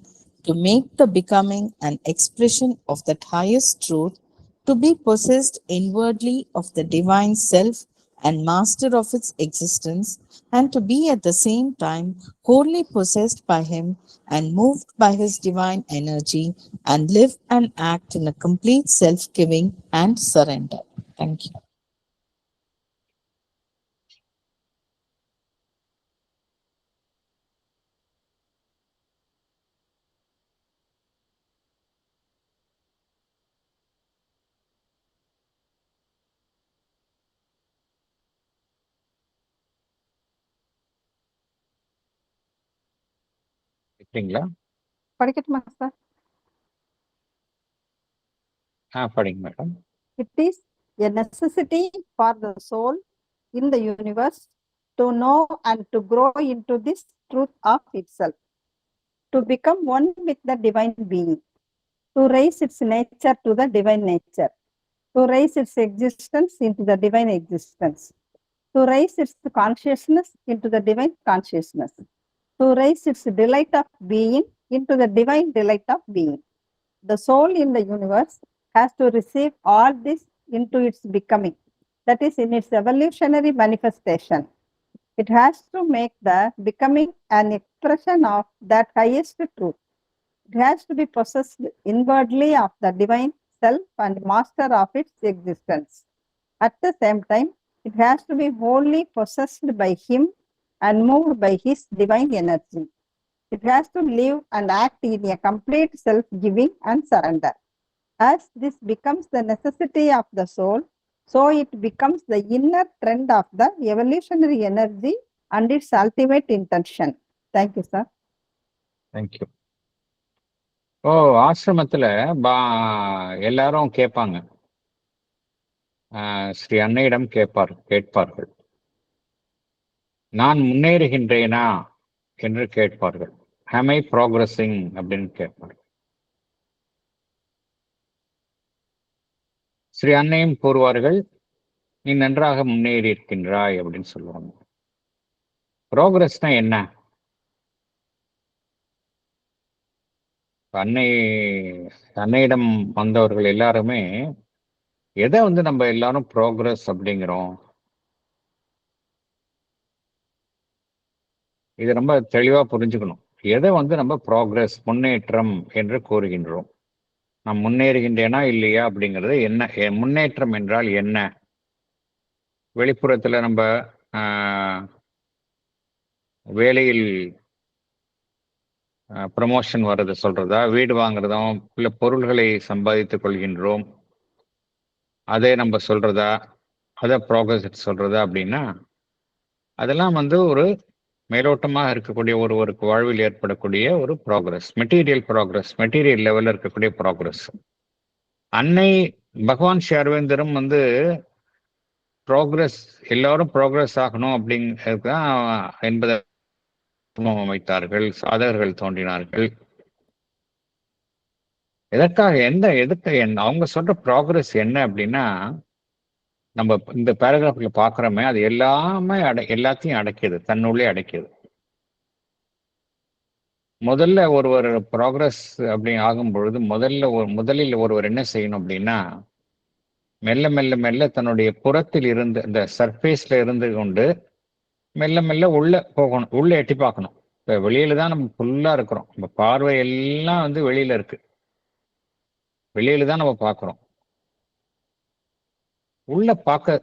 to make the becoming an expression of that highest truth, to be possessed inwardly of the divine self and master of its existence, and to be at the same time wholly possessed by him and moved by his divine energy, and live and act in a complete self-giving and surrender. Thank you. சரிங்களா? படிக்கட்டுமா sir? படிங்க madam. It is a necessity for the soul in the universe to know and to grow into this truth of itself, to become one with the divine being, to raise its nature to the divine nature, to raise its existence into the divine existence, to raise its consciousness into the divine consciousness, to raise its delight of being into the divine delight of being. The soul in the universe has to receive all this into its becoming, that is, in its evolutionary manifestation. It has to make the becoming an expression of that highest truth. It has to be possessed inwardly of the divine self and master of its existence. At the same time, it has to be wholly possessed by him and moved by his divine energy. It has to live and act in a complete self-giving and surrender. As this becomes the necessity of the soul, so it becomes the inner trend of the evolutionary energy and its ultimate intention. Thank you, sir. Thank you. ஆசிரமத்துல எல்லாரும் கேட்பாங்க, ஸ்ரீ அன்னையிடம் கேட்பார்கள், நான் முன்னேறுகின்றேனா என்று கேட்பார்கள். am I progressing அப்படின்னு கேட்பார்கள். ஸ்ரீ அன்னையும் கூறுவார்கள், நீ நன்றாக முன்னேறி இருக்கின்றாய் அப்படின்னு சொல்லுவாங்க. ப்ரோக்ரஸ்னா என்ன? அன்னையிடம் வந்தவர்கள் எல்லாருமே எதை நம்ம எல்லாரும் ப்ரோக்ரஸ் அப்படிங்கிறோம்? இது ரொம்ப தெளிவா புரிஞ்சுக்கணும். எதை நம்ம ப்ரோக்ரஸ், முன்னேற்றம் என்று கூறுகின்றோம்? நான் முன்னேறுகின்றேனா இல்லையா அப்படிங்கிறது என்ன? முன்னேற்றம் என்றால் என்ன? வெளிப்புறத்துல நம்ம வேலையில் ப்ரமோஷன் வர்றது சொல்றதா, வீடு வாங்குறதும் இல்ல பொருள்களை சம்பாதித்துக் கொள்கின்றோம் அதே நம்ம சொல்றதா, அதை ப்ரோக்ரஸ் சொல்றதா அப்படின்னா, அதெல்லாம் ஒரு மேலோட்டமாக இருக்கக்கூடிய ஒருவருக்கு வாழ்வில் ஏற்படக்கூடிய ஒரு ப்ராக்ரஸ், மெட்டீரியல் ப்ராக்ரஸ், மெட்டீரியல் லெவலில் இருக்கக்கூடிய ப்ராக்ரஸ். அன்னை பகவான் ஸ்ரீ அரவிந்தரும் ப்ராக்ரஸ், எல்லாரும் ப்ராக்ரஸ் ஆகணும் அப்படிங்கிறதுதான் என்பதை அமைத்தார்கள், சாதகர்கள் தோன்றினார்கள். எதற்காக, எதுக்கு அவங்க சொல்ற ப்ராக்ரஸ் என்ன அப்படின்னா, நம்ம இந்த பேராகிராஃப்ல பாக்குறோமே அது எல்லாமே எல்லாத்தையும் அடக்கியது, தன்னுள்ளே அடக்கியது. முதல்ல ஒருவர் ப்ராக்ரஸ் அப்படி ஆகும் பொழுது முதலில் ஒருவர் என்ன செய்யணும் அப்படின்னா, மெல்ல மெல்ல மெல்ல தன்னுடைய புறத்தில் இருந்து, இந்த சர்ஃபேஸ்ல இருந்து கொண்டு மெல்ல மெல்ல உள்ள போகணும், உள்ள எட்டி பார்க்கணும். இப்ப வெளியில தான் நம்ம ஃபுல்லா இருக்கிறோம், நம்ம பார்வை எல்லாம் வெளியில இருக்கு, வெளியில தான் நம்ம பார்க்கிறோம். உள்ள பார்க்க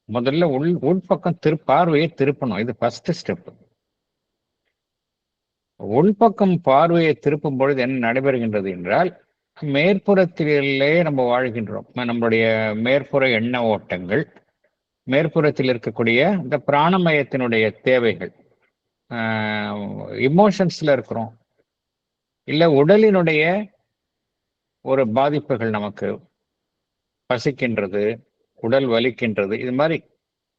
முதல்ல உள்பக்கம் பார்வையை திருப்பணும். இது ஃபர்ஸ்ட் ஸ்டெப். உள்பக்கம் பார்வையை திருப்பும் பொழுது என்ன நடைபெறுகின்றது என்றால், மேற்புறத்திலே நம்ம வாழ்கின்றோம். நம்மளுடைய மேற்புற எண்ண ஓட்டங்கள், மேற்புறத்தில் இருக்கக்கூடிய இந்த பிராணமயத்தினுடைய தேவைகள், இமோஷன்ஸ்ல இருக்கிறோம், இல்ல உடலினுடைய ஒரு பாதிப்புகள், நமக்கு பசிக்கின்றது, உடல் வலிக்கின்றது, இது மாதிரி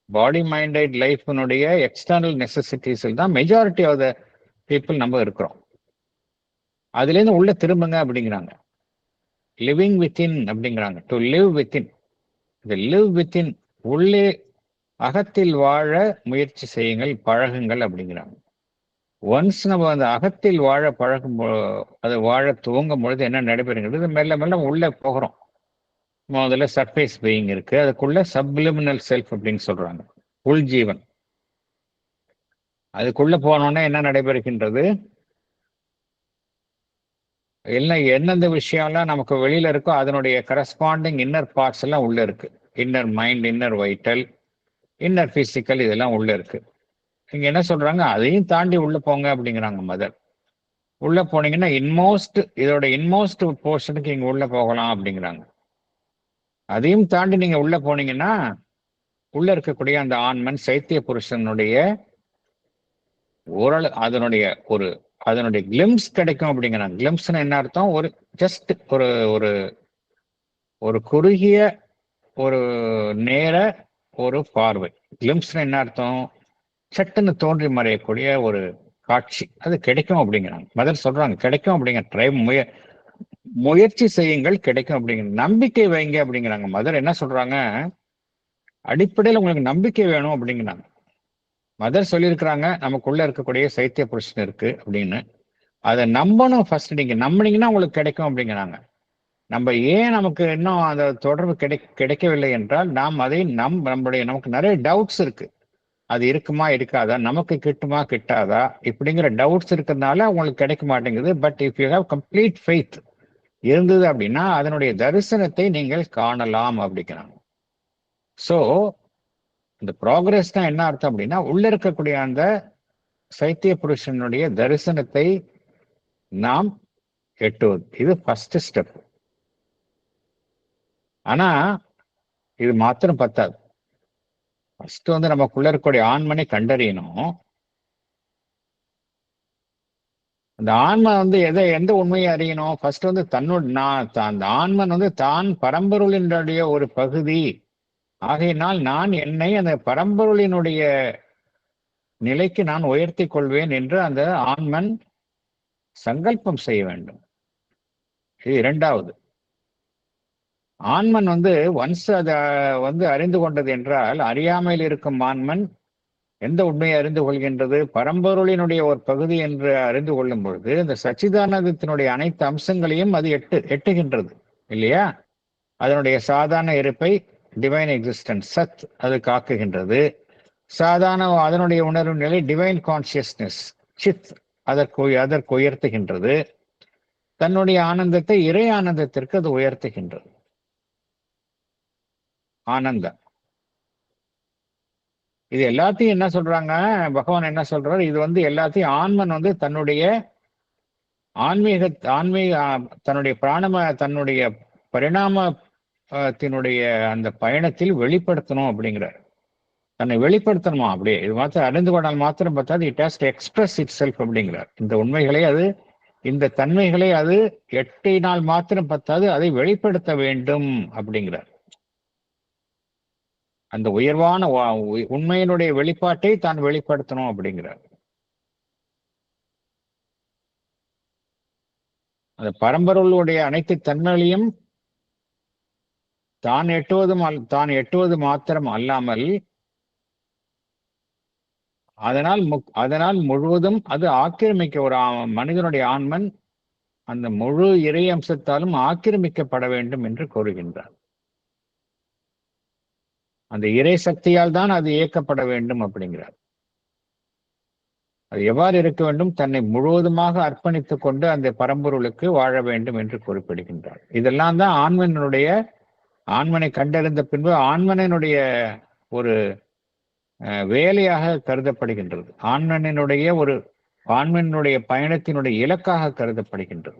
பாடி மைண்டட் லைஃபினுடைய எக்ஸ்டர்னல் நெசசிட்டிஸில் தான் மெஜாரிட்டி ஆஃப் த பீப்புள் நம்ம இருக்கிறோம். அதுலேருந்து உள்ள திரும்புங்க அப்படிங்கிறாங்க. லிவிங் வித்தின் அப்படிங்கிறாங்க. டு லிவ் வித்தின், இந்த லிவ் வித்தின், உள்ளே அகத்தில் வாழ முயற்சி செய்யுங்கள், பழகுங்கள் அப்படிங்கிறாங்க. ஒன்ஸ் நம்ம அந்த அகத்தில் வாழ அது வாழ துவங்கும் பொழுது என்ன நடைபெறுங்கிறது, மெல்ல மெல்ல உள்ள போகிறோம். முதல்ல சர்ஃபேஸ் பீயிங் இருக்கு, அதுக்குள்ள சப்லிமினல் செல்ஃப் அப்படின்னு சொல்றாங்க, உள் ஜீவன். அதுக்குள்ள போனோன்னே என்ன நடைபெறுகின்றது, எந்தெந்த விஷயம்லாம் நமக்கு வெளியில இருக்கோ அதனுடைய கரஸ்பாண்டிங் இன்னர் பார்ட்ஸ் எல்லாம் உள்ள இருக்கு. Inner mind, inner vital, inner physical, இதெல்லாம் உள்ள இருக்கு. இங்க என்ன சொல்றாங்க, அதையும் தாண்டி உள்ள போங்க அப்படிங்கிறாங்க மதர். உள்ள போனீங்கன்னா இன்மோஸ்ட், இதோட இன்மோஸ்ட் போர்ஷனுக்கு இங்க உள்ள போகலாம் அப்படிங்கிறாங்க. அதையும் தாண்டி நீங்க உள்ள போனீங்கன்னா உள்ள இருக்கக்கூடிய அந்த ஆண்மன் சைத்திய புருஷனுடைய ஓரளவு அதனுடைய கிளிம்ஸ் கிடைக்கும் அப்படிங்கிறாங்க. கிளிம்ஸ்னா என்ன அர்த்தம், ஒரு ஜஸ்ட் ஒரு குறுகிய ஒரு நேர ஒரு பார்வை. கிளிம்ஸ்னா என்ன அர்த்தம், சட்டுன்னு தோன்றி மறையக்கூடிய ஒரு காட்சி, அது கிடைக்கும் அப்படிங்கிறாங்க. மதர் சொல்றாங்க கிடைக்கும் அப்படிங்கிற முயற்சி செய்யுங்கள், கிடைக்கும் அப்படிங்கிற நம்பிக்கை வைங்க அப்படிங்கிறாங்க. மதர் என்ன சொல்றாங்க, அடிப்படையில் உங்களுக்கு நம்பிக்கை வேணும் அப்படிங்கிறாங்க. மதர் சொல்லியிருக்கிறாங்க நமக்குள்ள இருக்கக்கூடிய சைத்திய புருஷன் இருக்கு அப்படின்னு, அதை நம்பணும். ஃபர்ஸ்ட் நீங்க நம்பினீங்கன்னா உங்களுக்கு கிடைக்கும் அப்படிங்கிறாங்க. நம்ம ஏன் நமக்கு இன்னும் அந்த தொடர்பு கிடைக்கவில்லை என்றால், நாம் அதை நமக்கு நிறைய டவுட்ஸ் இருக்கு. அது இருக்குமா இருக்காதா, நமக்கு கிட்டுமா கிட்டாதா, இப்படிங்கிற டவுட்ஸ் இருக்கிறதுனால உங்களுக்கு கிடைக்க மாட்டேங்குது. But if you have complete faith இருந்தது அப்படின்னா அதனுடைய தரிசனத்தை நீங்கள் காணலாம் அப்படிங்கிறாங்க. ஸோ இந்த ப்ராக்ரஸ் தான் என்ன அர்த்தம் அப்படின்னா, உள்ள இருக்கக்கூடிய அந்த சைத்திய புருஷனுடைய தரிசனத்தை நாம் எட்டுவது. இது ஃபர்ஸ்ட் ஸ்டெப். ஆனா இது மாத்திரம் பத்தாது. ஃபர்ஸ்ட் வந்து நமக்குள்ள இருக்கக்கூடிய ஆன்மனை கண்டறியணும். அந்த ஆன்மா வந்து எந்த உண்மையை அறியணும்? ஃபர்ஸ்ட் வந்து அந்த ஆன்மன் வந்து தான் பரம்பொருளினுடைய ஒரு பகுதி ஆகையினால் நான் என்னை அந்த பரம்பொருளினுடைய நிலைக்கு நான் உயர்த்தி கொள்வேன் என்று அந்த ஆன்மன் சங்கல்பம் செய்ய வேண்டும். இது இரண்டாவது. ஆன்மன் வந்து ஒன்ஸ் அதை வந்து அறிந்து கொண்டது என்றால், அறியாமையில் இருக்கும் ஆன்மன் எந்த உண்மையை அறிந்து கொள்கின்றது? பரம்பொருளினுடைய ஒரு பகுதி என்று அறிந்து கொள்ளும் பொழுது இந்த சச்சிதானந்தத்தினுடைய அனைத்து அம்சங்களையும் அது எட்டுகின்றது இல்லையா? அதனுடைய சாதாரண இருப்பை டிவைன் எக்ஸிஸ்டன்ஸ் சத் அது காக்குகின்றது. சாதாரண அதனுடைய உணர்வு நிலை டிவைன் கான்சியஸ்னஸ் சித் அதற்கு உயர்த்துகின்றது. தன்னுடைய ஆனந்தத்தை இறை ஆனந்தத்திற்கு அது உயர்த்துகின்றது. ஆனந்தம் இது எல்லாத்தையும் என்ன சொல்றாங்க, பகவான் என்ன சொல்றாரு? இது வந்து எல்லாத்தையும் ஆன்மன் வந்து தன்னுடைய ஆன்மீக தன்னுடைய தன்னுடைய பரிணாமத்தினுடைய அந்த பயணத்தில் வெளிப்படுத்தணும் அப்படிங்கிறார். தன்னை வெளிப்படுத்தணுமா? அப்படியே இது மாத்திரம் அறிந்து கொண்டால் மாத்திரம் பார்த்தாது, it has to express itself அப்படிங்கிறார். இந்த உண்மைகளை அது இந்த தன்மைகளை அது எட்டினால் மாத்திரம் பத்தாது, அதை வெளிப்படுத்த வேண்டும் அப்படிங்கிறார். அந்த உயர்வான உண்மையினுடைய வெளிப்பாட்டை தான் வெளிப்படுத்தணும் அப்படிங்கிறார். அந்த பரம்பொருளுடைய அனைத்து தன்மைகளையும் தான் எட்டுவது மாத்திரம் அல்லாமல் அதனால் முழுவதும் அது ஆக்கிரமிக்க ஒரு மனிதனுடைய ஆன்மன் அந்த முழு இறை அம்சத்தாலும் ஆக்கிரமிக்கப்பட வேண்டும் என்று கூறுகின்றார். அந்த இறை சக்தியால் தான் அது இயக்கப்பட வேண்டும் அப்படிங்கிறார். அது எவ்வாறு இருக்க வேண்டும்? தன்னை முழுவதுமாக அர்ப்பணித்துக் கொண்டு அந்த பரம்பொருளுக்கு வாழ வேண்டும் என்று குறிப்பிடுகின்றார். இதெல்லாம் தான் ஆன்மனை கண்டறிந்த பின்பு ஆன்மனினுடைய ஒரு வேலையாக கருதப்படுகின்றது. ஆன்மனினுடைய பயணத்தினுடைய இலக்காக கருதப்படுகின்றது.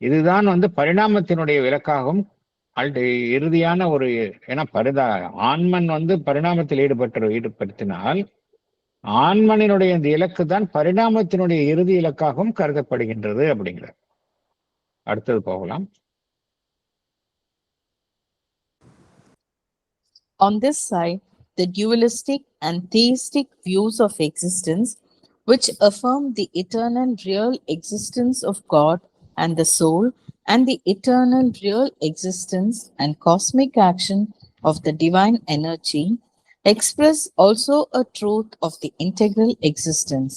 இதுதான் வந்து பரிணாமத்தினுடைய இலக்காகவும் இறுதியான ஒரு ஆன்மன் வந்து பரிணாமத்தில் ஈடுபடுத்தினால் ஆன்மனினுடைய இந்த இலக்கு தான் பரிணாமத்தினுடைய இறுதி இலக்காகவும் கருதப்படுகின்றது அப்படிங்கிறார். அடுத்தது போகலாம். On this side, the dualistic and theistic views of existence, which affirm the eternal real existence of God and the soul, and the eternal real existence and cosmic action of the divine energy, express also a truth of the integral existence.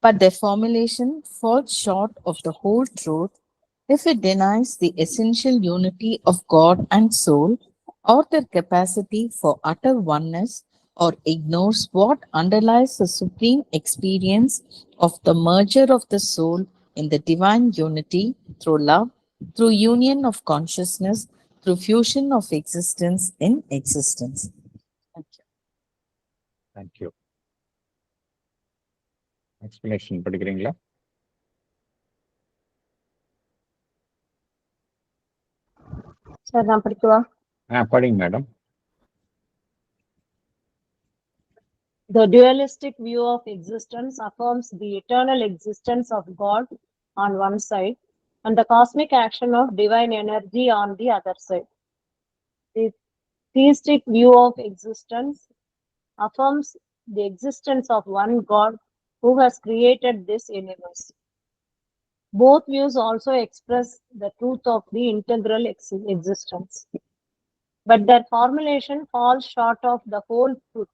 But their formulation falls short of the whole truth if it denies the essential unity of God and soul, or their capacity for utter oneness, or ignores what underlies the supreme experience of the merger of the soul in the divine unity through love, through union of consciousness, through fusion of existence in existence. Thank you. Thank you. Explanation படிக்கிறீங்களா? Sir நான் படிக்கவா? படிங்க madam. The dualistic view of existence affirms the eternal existence of God on one side and the cosmic action of divine energy on the other side. The theistic view of existence affirms the existence of one God who has created this universe. Both views also express the truth of the integral existence, but their formulation falls short of the whole truth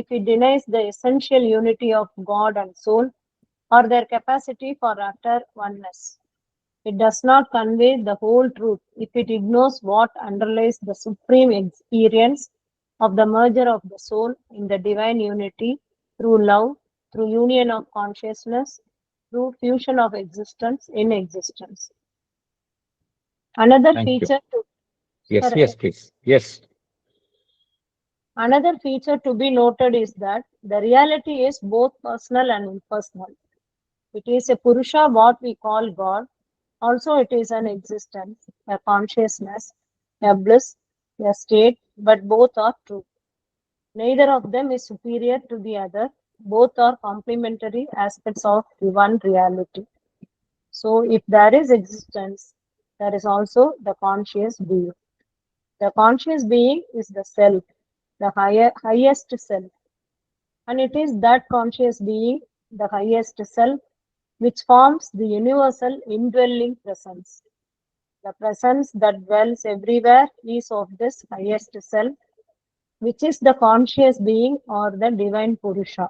if it denies the essential unity of God and soul, or their capacity for utter oneness. It does not convey the whole truth if it ignores what underlies the supreme experience of the merger of the soul in the divine unity through love, through union of consciousness, through fusion of existence in existence. Another Thank you. feature to Yes, please. Yes. Another feature to be noted is that the reality is both personal and impersonal. It is a Purusha, what we call God. Also, it is an existence, a consciousness, a bliss, a state, but both are true. Neither of them is superior to the other. Both are complementary aspects of one reality. So, if there is existence, there is also the conscious being. The conscious being is the self, the highest self. And it is that conscious being, the highest self, which forms the universal indwelling presence. The presence that dwells everywhere is of this highest self, which is the conscious being or the divine Purusha.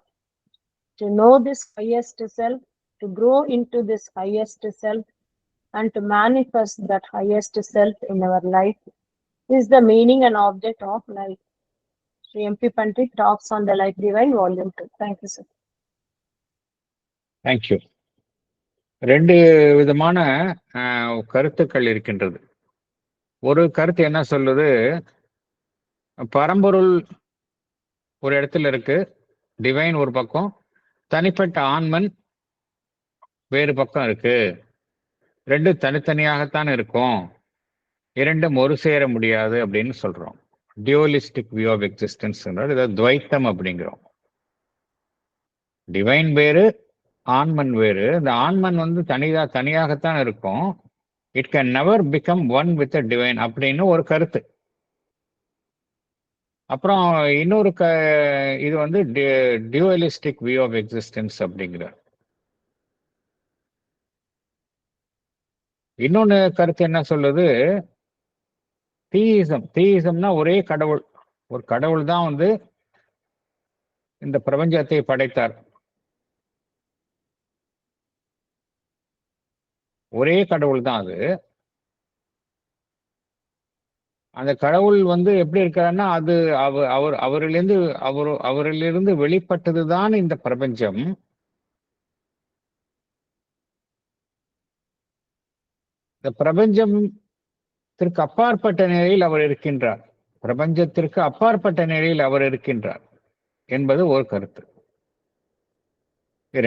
To know this highest self, to grow into this highest self, and to manifest that highest self in our life is the meaning and object of life. Sri M.P. Pandit talks on the Life Divine, Volume 2. Thank you, sir. Thank you. ரெண்டு விதமான கருத்துக்கள் இருக்கின்றது. ஒரு கருத்து என்ன சொல்லுது, பரம்பொருள் ஒரு இடத்துல இருக்கு, டிவைன் ஒரு பக்கம், தனிப்பட்ட ஆன்மன் வேறு பக்கம் இருக்கு, ரெண்டு தனித்தனியாகத்தான் இருக்கும், இரண்டும் ஒரு சேர முடியாது அப்படின்னு சொல்றோம். டியூலிஸ்டிக் வியூ ஆஃப் எக்ஸிஸ்டன்ஸ், துவைத்தம் அப்படிங்கிறோம். டிவைன் வேறு, ஆன்மன் வேறு. இந்த ஆன்மன் தனியாகத்தான் இருக்கும். It can never become one with a divine அப்படின்னு ஒரு கருத்து. அப்புறம் இன்னொரு இது டியூலிஸ்டிக் வியூ ஆஃப் எக்ஸிஸ்டன்ஸ் அப்படிங்கிற இன்னொன்னு கருத்து என்ன சொல்லுது, தீயிசம்னா ஒரே கடவுள், ஒரு கடவுள் தான் இந்த பிரபஞ்சத்தை படைத்தார், ஒரே கடவுள் தான் அது. அந்த கடவுள் எப்படி இருக்காருன்னா, அது அவரிலிருந்து வெளிப்பட்டதுதான் இந்த பிரபஞ்சம். இந்த பிரபஞ்சத்திற்கு அப்பாற்பட்ட நிலையில் அவர் இருக்கின்றார், பிரபஞ்சத்திற்கு அப்பாற்பட்ட நிலையில் அவர் இருக்கின்றார் என்பது ஒரு கருத்து.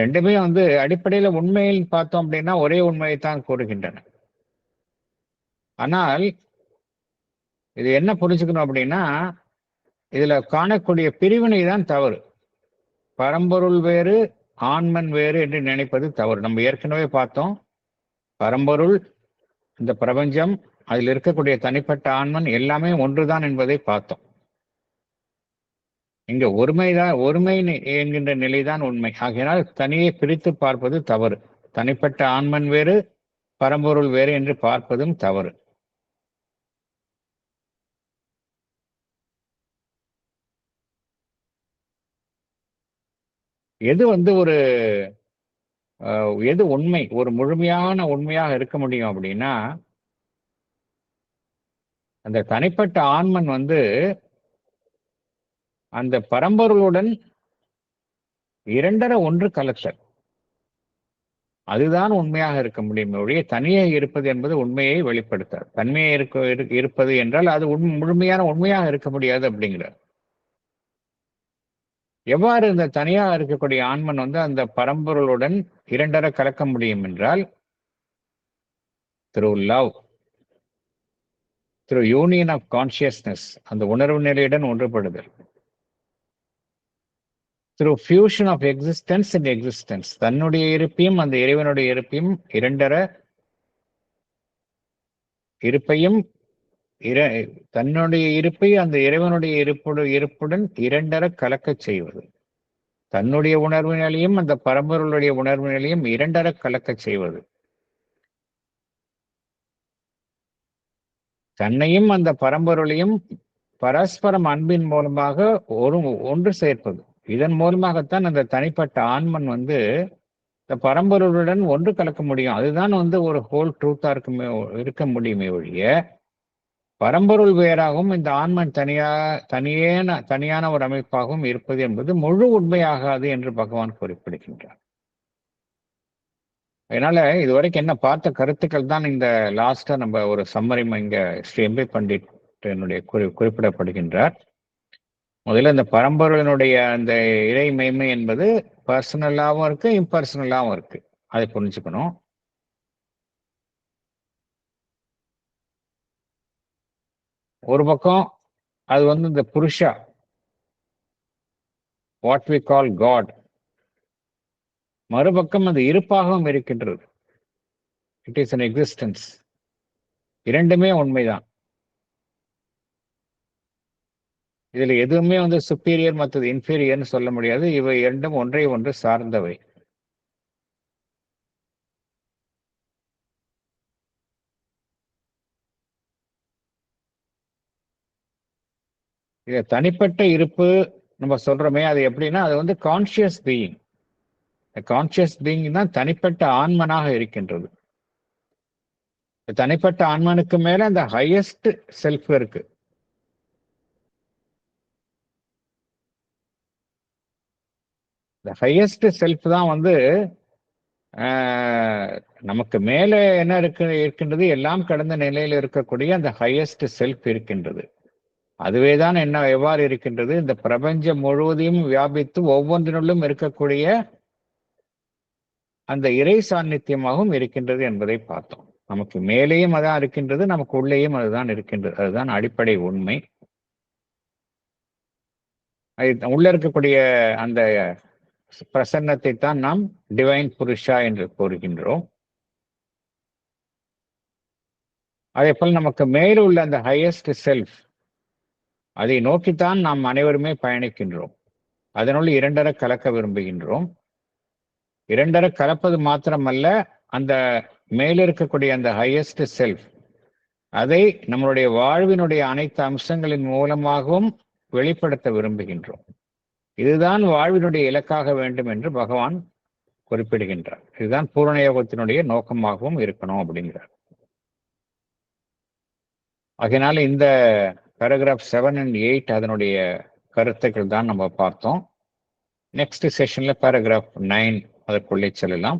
ரெண்டுமே அடிப்படையில உண்மையில் பார்த்தோம் அப்படின்னா ஒரே உண்மையைத்தான் கூறுகின்றன. ஆனால் இது என்ன புரிஞ்சுக்கணும் அப்படின்னா, இதுல காணக்கூடிய பிரிவினை தான் தவறு. பரம்பொருள் வேறு, ஆன்மன் வேறு என்று நினைப்பது தவறு. நம்ம ஏற்கனவே பார்த்தோம், பரம்பொருள், இந்த பிரபஞ்சம், அதில் இருக்கக்கூடிய தனிப்பட்ட ஆன்மன் எல்லாமே ஒன்றுதான் என்பதை பார்த்தோம். இங்க ஒருமை என்கின்ற நிலைதான் உண்மை. ஆகையினால் தனியே பிரித்து பார்ப்பது தவறு. தனிப்பட்ட ஆன்மன் வேறு, பரம்பொருள் வேறு என்று பார்ப்பதும் தவறு. எது எது உண்மை, ஒரு முழுமையான உண்மையாக இருக்க முடியும் அப்படின்னா, அந்த தனிப்பட்ட ஆன்மன் அந்த பரம்பொருளுடன் இரண்டரை ஒன்று கலத்தல், அதுதான் உண்மையாக இருக்க முடியும் ஒழிய தனியே இருப்பது என்பது உண்மையை வெளிப்படுத்தார். தன்மையை இருப்பது என்றால் அது முழுமையான உண்மையாக இருக்க முடியாது அப்படிங்கிறார். எவ்வாறு இந்த தனியாக இருக்கக்கூடிய ஆன்மன் அந்த பரம்பொருளுடன் இரண்டரை கலக்க முடியும் என்றால், through love, through union of consciousness, அந்த உணர்வு நிலையுடன் ஒன்றுபடுதல், through fusion of existence and existence, தன்னுடைய இருப்பையும் அந்த இறைவனுடைய இருப்பையும் இரண்டரை இருப்பையும் தன்னுடைய இருப்பை அந்த இறைவனுடைய இருப்புடன் இரண்டரை கலக்க செய்வது, தன்னுடைய உணர்வு நிலையும் அந்த பரம்பொருளுடைய உணர்வு நிலையும் இரண்டரை கலக்க செய்வது, தன்னையும் அந்த பரம்பொருளையும் பரஸ்பரம் அன்பின் மூலமாக ஒன்று சேர்ப்பது. இதன் மூலமாகத்தான் அந்த தனிப்பட்ட ஆன்மன் இந்த பரம்பொருளுடன் ஒன்று கலக்க முடியும். அதுதான் ஒரு ஹோல் ட்ரூத்தா இருக்க முடியுமே ஒழிய, பரம்பொருள் வேறாகவும் இந்த ஆன்மன் தனியான ஒரு அமைப்பாகவும் இருப்பது என்பது முழு உண்மையாகாது என்று பகவான் குறிப்பிடுகின்றார். அதனால இதுவரைக்கும் என்ன பார்த்த கருத்துக்கள் தான் இந்த லாஸ்டா நம்ம ஒரு சம்மரி இங்க ஸ்ரீ எம்பி பண்டிட் என்னுடைய குறிப்பிடப்படுகின்றார். முதல்ல இந்த பரம்பொருளினுடைய அந்த இறை மெய்மை என்பது பர்சனலாகவும் இருக்கு, இம்பர்சனலாகவும் இருக்கு. அதை புரிஞ்சுக்கணும். ஒரு பக்கம் அது இந்த புருஷா, வாட் வி கால் காட். மறுபக்கம் அது இருப்பாகவும் இருக்கின்றது. It is an existence. இரண்டுமே உண்மைதான். இதுல எதுவுமே சுப்பீரியர் மற்றது இன்ஃபீரியர்னு சொல்ல முடியாது. இவை இரண்டும் ஒன்றை ஒன்று சார்ந்தவை. இது தனிப்பட்ட இருப்பு நம்ம சொல்றோமே, அது எப்படின்னா அது கான்சியஸ் பீயிங். கான்சியஸ் பீயிங் தான் தனிப்பட்ட ஆன்மனாக இருக்கின்றது. தனிப்பட்ட ஆன்மனுக்கு மேல அந்த ஹையஸ்ட் செல்ஃப் இருக்கு. இந்த ஹையஸ்ட் செல்ஃப் தான் நமக்கு மேல என்ன இருக்கின்றது, எல்லாம் கடந்த நிலையில் இருக்கக்கூடிய அந்த ஹையஸ்ட் செல்ஃப் இருக்கின்றது. அதுவேதான் எவ்வாறு இருக்கின்றது, இந்த பிரபஞ்சம் முழுவதையும் வியாபித்து ஒவ்வொன்றினுள்ளும் இருக்கக்கூடிய அந்த இறை சாநித்தியமாகவும் இருக்கின்றது என்பதை பார்த்தோம். நமக்கு மேலேயும் அதான் இருக்கின்றது, நமக்கு உள்ளேயும் அதுதான் இருக்கின்றது. அதுதான் அடிப்படை உண்மை. உள்ள இருக்கக்கூடிய அந்த பிரசன்னத்தை தான் நாம் டிவைன் புருஷா என்று கூறுகின்றோம். அதே போல் நமக்கு மேல உள்ள அந்த ஹையஸ்ட் செல்ஃப், அதை நோக்கித்தான் நாம் அனைவருமே பயணிக்கின்றோம். அதனுள் இரண்டரை கலக்க விரும்புகின்றோம். இரண்டரை கலப்பது மாத்திரமல்ல, அந்த மேல இருக்கக்கூடிய அந்த ஹையஸ்ட் செல்ஃப், அதை நம்மளுடைய வாழ்வினுடைய அனைத்து அம்சங்களின் மூலமாகவும் வெளிப்படுத்த விரும்புகின்றோம். இதுதான் வாழ்வினுடைய இலக்காக வேண்டும் என்று பகவான் குறிப்பிடுகின்றார். இதுதான் பூரண யோகத்தினுடைய நோக்கமாகவும் இருக்கணும் அப்படிங்கிறார். அதனால இந்த பேராகிராஃப் 7 and 8 அதனுடைய கருத்துக்கள் தான் நம்ம பார்த்தோம். நெக்ஸ்ட் செஷன்ல பேராகிராஃப் 9 அதற்குள்ளே செல்லலாம்.